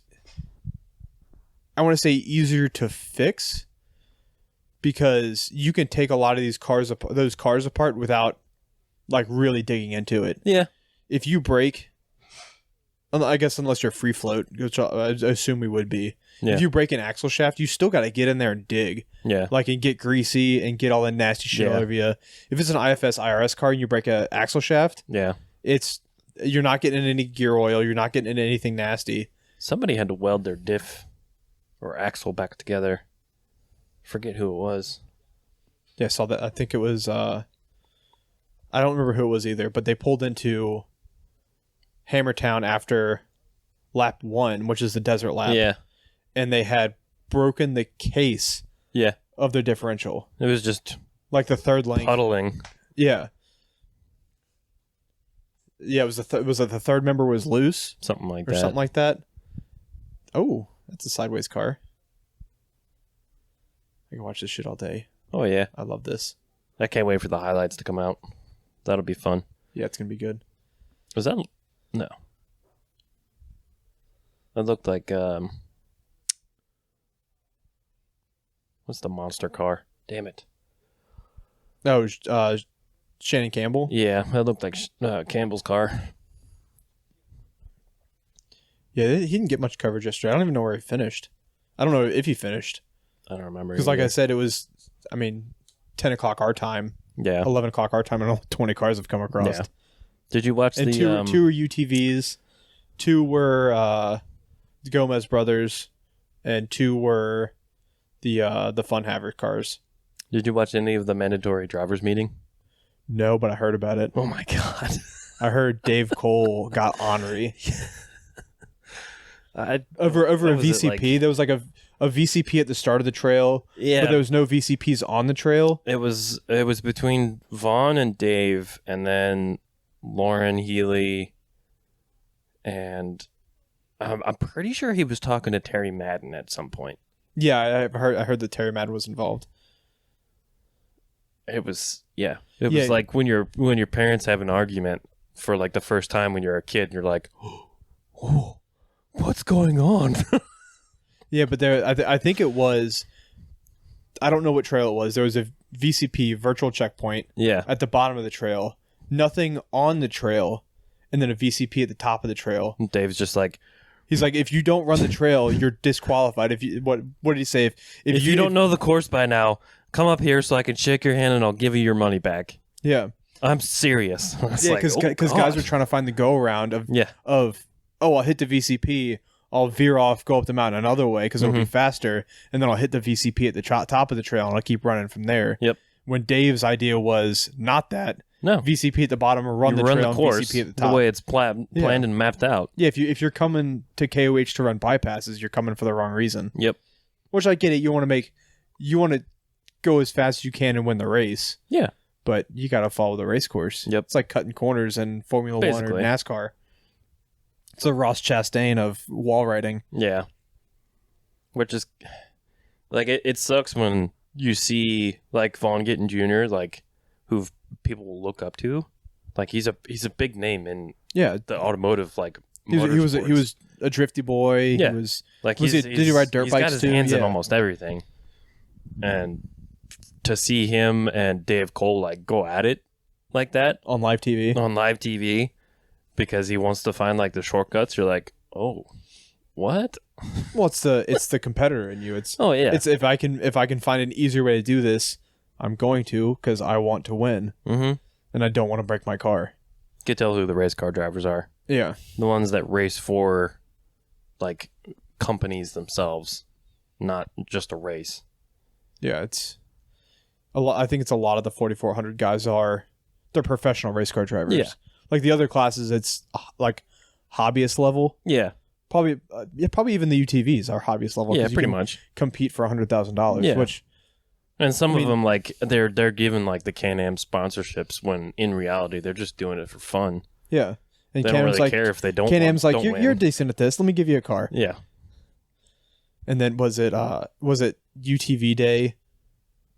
I want to say easier to fix because you can take a lot of those cars apart without like really digging into it. Yeah. If you break, I guess unless you're free float, which I assume we would be. Yeah. If you break an axle shaft, you still got to get in there and dig. Yeah. Like, and get greasy and get all that nasty shit all over you. If it's an IFS IRS car and you break an axle shaft, you're not getting any gear oil. You're not getting into anything nasty. Somebody had to weld their diff or axle back together. Forget who it was. Yeah, I saw that. I think it was, I don't remember who it was either, but they pulled into Hammertown after lap 1, which is the desert lap. Yeah. And they had broken the case of their differential. It was just like the third link. Puddling. Yeah. Yeah, it was the third member was loose? Something like that. Oh, that's a sideways car. I can watch this shit all day. Oh, yeah. I love this. I can't wait for the highlights to come out. That'll be fun. Yeah, it's going to be good. Was that... No. That looked like... What's the monster car? Damn it. Oh, Shannon Campbell? Yeah, that looked like Campbell's car. Yeah, he didn't get much coverage yesterday. I don't even know where he finished. I don't know if he finished. I don't remember. Because like I said, it was, 10 o'clock our time. Yeah. 11 o'clock our time, and only 20 cars have come across. Yeah. Did you watch and the... two were UTVs, 2 were the Gomez brothers, and 2 were the Fun Haver cars. Did you watch any of the mandatory drivers meeting? No, but I heard about it. Oh my God. I heard Dave Cole got ornery. Over a VCP. There was like a VCP at the start of the trail. Yeah. But there was no VCPs on the trail. It was between Vaughn and Dave, and then Lauren Healy, and I'm pretty sure he was talking to Terry Madden at some point. Yeah, I heard that Terry Madden was involved. It was like when your parents have an argument for like the first time when you're a kid, and you're like, oh, what's going on? Yeah, but I think it was, I don't know what trail it was. There was a VCP, virtual checkpoint, at the bottom of the trail. Nothing on the trail, and then a VCP at the top of the trail. And Dave's just like, he's like, if you don't run the trail, you're disqualified. If you what did he say? If you don't know the course by now, come up here so I can shake your hand and I'll give you your money back. Yeah, I'm serious. Yeah, because guys were trying to find the go around of I'll hit the VCP, I'll veer off, go up the mountain another way because it'll be faster, and then I'll hit the VCP at the top of the trail and I'll keep running from there. Yep. When Dave's idea was not that. No. VCP at the bottom or run the trail, course, and VCP at the top. the way it's planned and mapped out. Yeah, if you're coming to KOH to run bypasses, you're coming for the wrong reason. Yep. Which I get it. You want to go as fast as you can and win the race. Yeah. But you got to follow the race course. Yep. It's like cutting corners in Formula 1 or NASCAR. It's a Ross Chastain of wall riding. Yeah. Which is like it sucks when you see like Vaughn Gittin Jr. like who people will look up to. Like he's a big name in the automotive like he was a drifty boy. Yeah. He was like did he ride dirt bikes too? He's got his hands in almost everything. And to see him and Dave Cole like go at it like that on live TV because he wants to find like the shortcuts, you're like, oh, what? Well, it's the competitor in you. It's It's if I can find an easier way to do this, I'm going to because I want to win, and I don't want to break my car. You can tell who the race car drivers are. Yeah, the ones that race for like companies themselves, not just a race. Yeah, it's a lot. I think it's a lot of the 4,400 guys they're professional race car drivers. Yeah, like the other classes, it's like hobbyist level. Yeah, probably even the UTVs are hobbyist level. Yeah, pretty much compete for $100,000. Yeah. Which, and some of them like they're given like the Can-Am sponsorships when in reality they're just doing it for fun. Yeah, and they don't really care if they don't. Can-Am's like you're decent at this. Let me give you a car. Yeah. And then was it UTV day,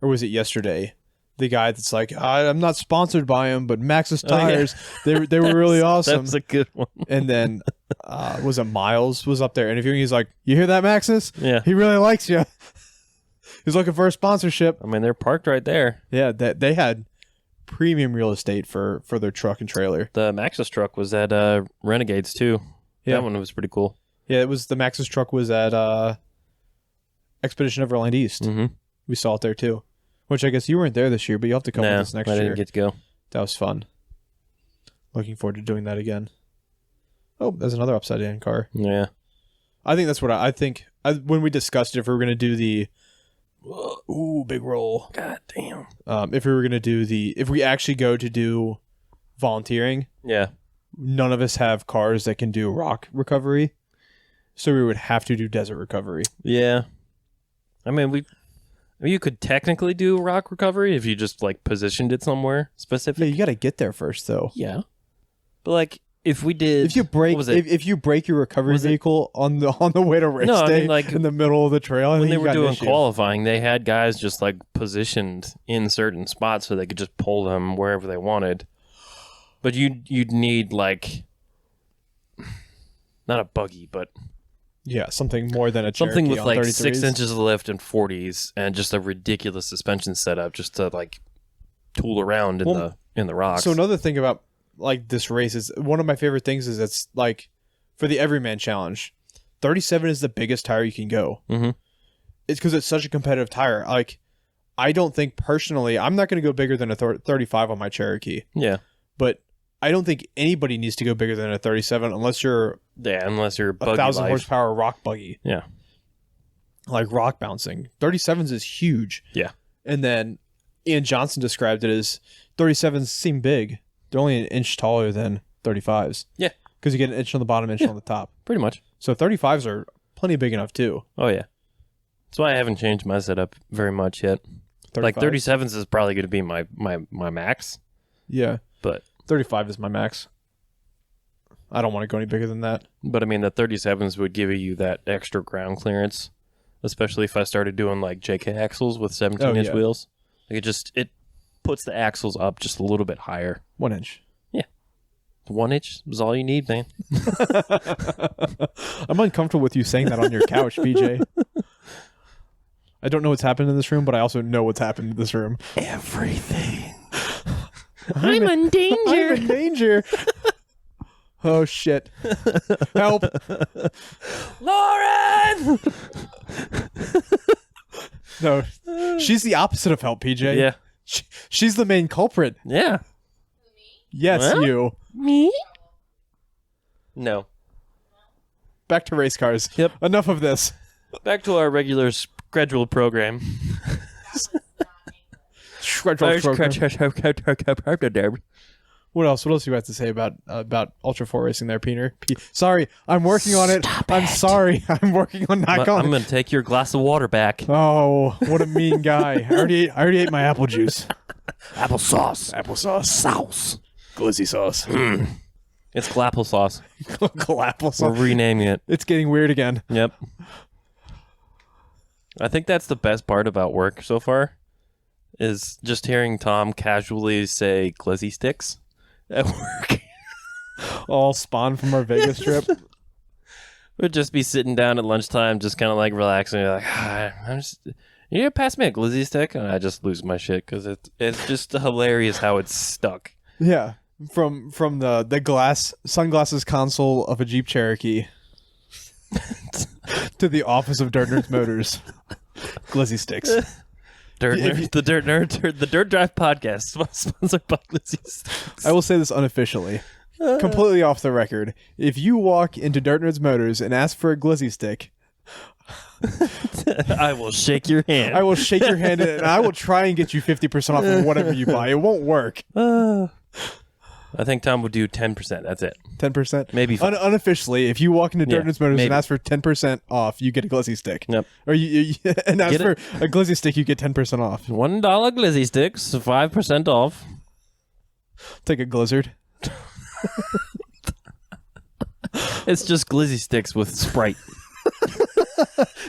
or was it yesterday? The guy that's like, I'm not sponsored by him, but Maxxis tires, they were really awesome. That's a good one. And then was it Miles was up there interviewing? He's like, you hear that, Maxxis? Yeah, he really likes you. He's looking for a sponsorship. I mean, they're parked right there. Yeah, they had premium real estate for their truck and trailer. The Maxxis truck was at Renegades too. Yeah, that one was pretty cool. Yeah, it was the Maxxis truck was at Expedition Everland East. We saw it there too. Which I guess you weren't there this year, but you'll have to come with us next year. I didn't get to go. That was fun. Looking forward to doing that again. Oh, there's another upside down car. Yeah. I think that's what I think. When we discussed it, if we were going to do the... Ooh, big roll. God damn. If we were going to do if we actually go to do volunteering, none of us have cars that can do rock recovery. So we would have to do desert recovery. Yeah. I mean, you could technically do rock recovery if you just like positioned it somewhere specific. Yeah, you got to get there first, though. Yeah, but like if we did, if you break your recovery vehicle on the way to race day, like in the middle of the trail, when they were doing qualifying, they had guys just like positioned in certain spots so they could just pull them wherever they wanted. But you'd need like not a buggy, but. Yeah, something more than a Cherokee something with on like 33s. 6 inches of lift and 40s and just a ridiculous suspension setup just to like tool around in the rocks. So another thing about like this race is one of my favorite things is it's like for the EveryMan challenge, 37 is the biggest tire you can go. Mm-hmm. It's because it's such a competitive tire. Like, I don't think personally, I'm not going to go bigger than a 35 on my Cherokee. Yeah. But I don't think anybody needs to go bigger than a 37 unless you're a 1,000 horsepower rock buggy. Yeah. Like rock bouncing. 37s is huge. Yeah. And then Ian Johnson described it as 37s seem big. They're only an inch taller than 35s. Yeah. Because you get an inch on the bottom, inch on the top. Pretty much. So 35s are plenty big enough too. Oh, yeah. That's why I haven't changed my setup very much yet. 35s? Like 37s is probably going to be my max. Yeah. But 35 is my max. I don't want to go any bigger than that. But I mean, the 37s would give you that extra ground clearance, especially if I started doing like JK axles with 17-inch wheels. Like it puts the axles up just a little bit higher. 1 inch. Yeah. 1 inch is all you need, man. I'm uncomfortable with you saying that on your couch, BJ. I don't know what's happened in this room, but I also know what's happened in this room. Everything. I'm in danger. I'm in danger. Oh, shit. Help. Lauren! No, she's the opposite of help, PJ. Yeah. She's the main culprit. Yeah. Yes, well, you. Me? No. Back to race cars. Yep. Enough of this. Back to our regular scheduled program. What else? What else do you have to say about Ultra 4 racing there, Peter? Sorry, I'm working on it. I'm sorry. I'm working on not going. I'm going to take your glass of water back. Oh, what a mean guy. I already ate my apple juice. Applesauce. Sauce. Glizzy sauce. It's glapple sauce. Glapple sauce. We're renaming it. It's getting weird again. Yep. I think that's the best part about work so far, is just hearing Tom casually say glizzy sticks at work. All spawned from our Vegas trip. We'd just be sitting down at lunchtime, just kind of like relaxing. You're like, you gonna pass me a glizzy stick? And I just lose my shit because it's just hilarious how it's stuck. Yeah. From the glass sunglasses console of a Jeep Cherokee to the office of DirtNerds Motors. Glizzy sticks. The Dirt Drive podcast sponsored by Glizzy Sticks. I will say this unofficially, completely off the record. If you walk into DirtNerds Motors and ask for a Glizzy stick, I will shake your hand. I will shake your hand and I will try and get you 50% off of whatever you buy. It won't work. I think Tom would do 10%. That's it. 10%? Maybe. Unofficially, if you walk into DirtNerds Motors and ask for 10% off, you get a Glizzy stick. Yep. Or you and ask for a Glizzy stick, you get 10% off. $1 Glizzy sticks, 5% off. Take a Glizzard. It's just Glizzy sticks with Sprite.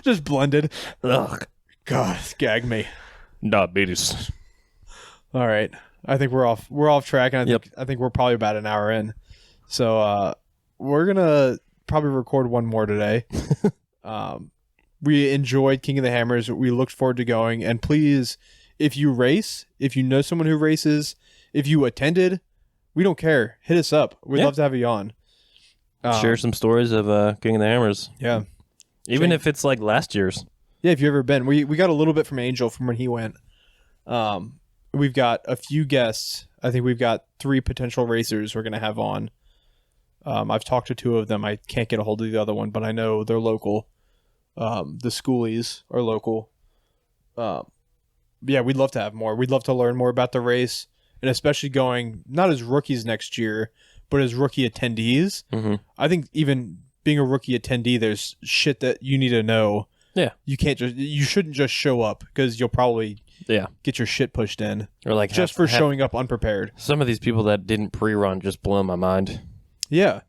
Just blended. Ugh. God, gag me. Diabetes. All right. I think we're off track, and I think we're probably about an hour in. So we're gonna probably record one more today. We enjoyed King of the Hammers. We looked forward to going. And please, if you race, if you know someone who races, if you attended, we don't care. Hit us up. We'd love to have you on. Share some stories of King of the Hammers. Yeah. Even if it's like last year's. Yeah, if you've ever been. We got a little bit from Angel from when he went. We've got a few guests. I think we've got 3 potential racers we're going to have on. I've talked to 2 of them. I can't get a hold of the other one, but I know they're local. The Schoolies are local. Yeah, we'd love to have more. We'd love to learn more about the race, and especially going not as rookies next year, but as rookie attendees. Mm-hmm. I think even being a rookie attendee, there's shit that you need to know. Yeah. You shouldn't just show up because you'll probably get your shit pushed in. Or like just for showing up unprepared. Some of these people that didn't pre-run just blow my mind. Yeah.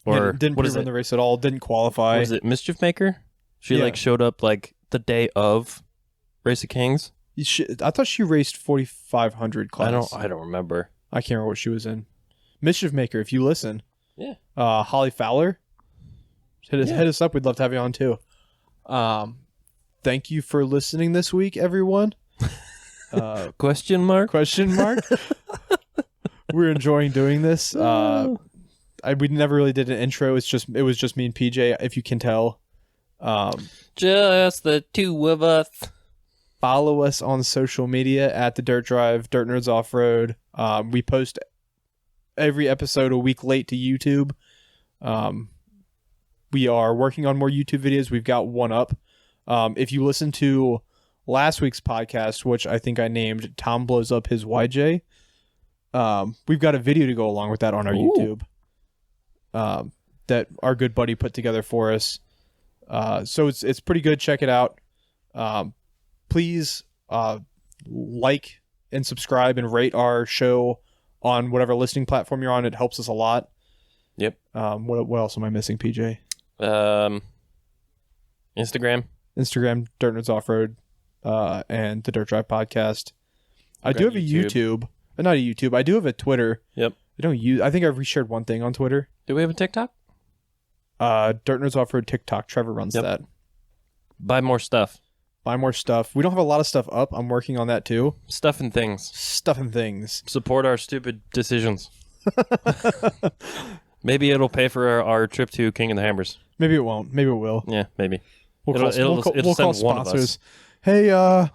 Or didn't pre-run the race at all, didn't qualify. Was it Mischief Maker? She like showed up like the day of Race of Kings. I thought she raced 4,500 class. I don't remember. I can't remember what she was in. Mischief Maker, if you listen. Yeah. Holly Fowler. Hit us up. We'd love to have you on too. Thank you for listening this week, everyone. Question mark? We're enjoying doing this. I we never really did an intro. It was just me and PJ, if you can tell. Just the two of us. Follow us on social media at the Dirt Drive, Dirt Nerds Offroad. We post every episode a week late to YouTube. We are working on more YouTube videos. We've got one up. If you listen to last week's podcast, which I think I named Tom Blows Up His YJ, we've got a video to go along with that on our YouTube that our good buddy put together for us. So it's pretty good. Check it out. Please like and subscribe and rate our show on whatever listening platform you're on. It helps us a lot. Yep. What else am I missing, PJ? Instagram, Dirt Nerds Offroad, and the Dirt Drive podcast. I do have a YouTube. Not a YouTube. I do have a Twitter. Yep. I think I've reshared one thing on Twitter. Do we have a TikTok? Dirt Nerds Offroad TikTok. Trevor runs that. Buy more stuff. We don't have a lot of stuff up. I'm working on that too. Stuff and things. Support our stupid decisions. Maybe it'll pay for our trip to King of the Hammers. Maybe it won't. Maybe it will. Yeah, maybe. We'll call sponsors. Hey, I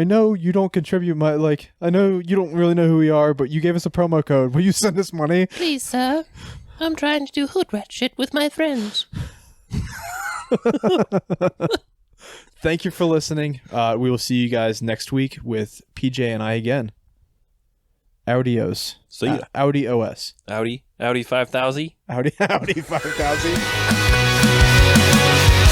know you don't contribute I know you don't really know who we are, but you gave us a promo code. Will you send us money? Please, sir. I'm trying to do hood rat shit with my friends. Thank you for listening. We will see you guys next week with PJ and I again. Audios. See ya. Audi OS. Audi 5000. Audi 5000.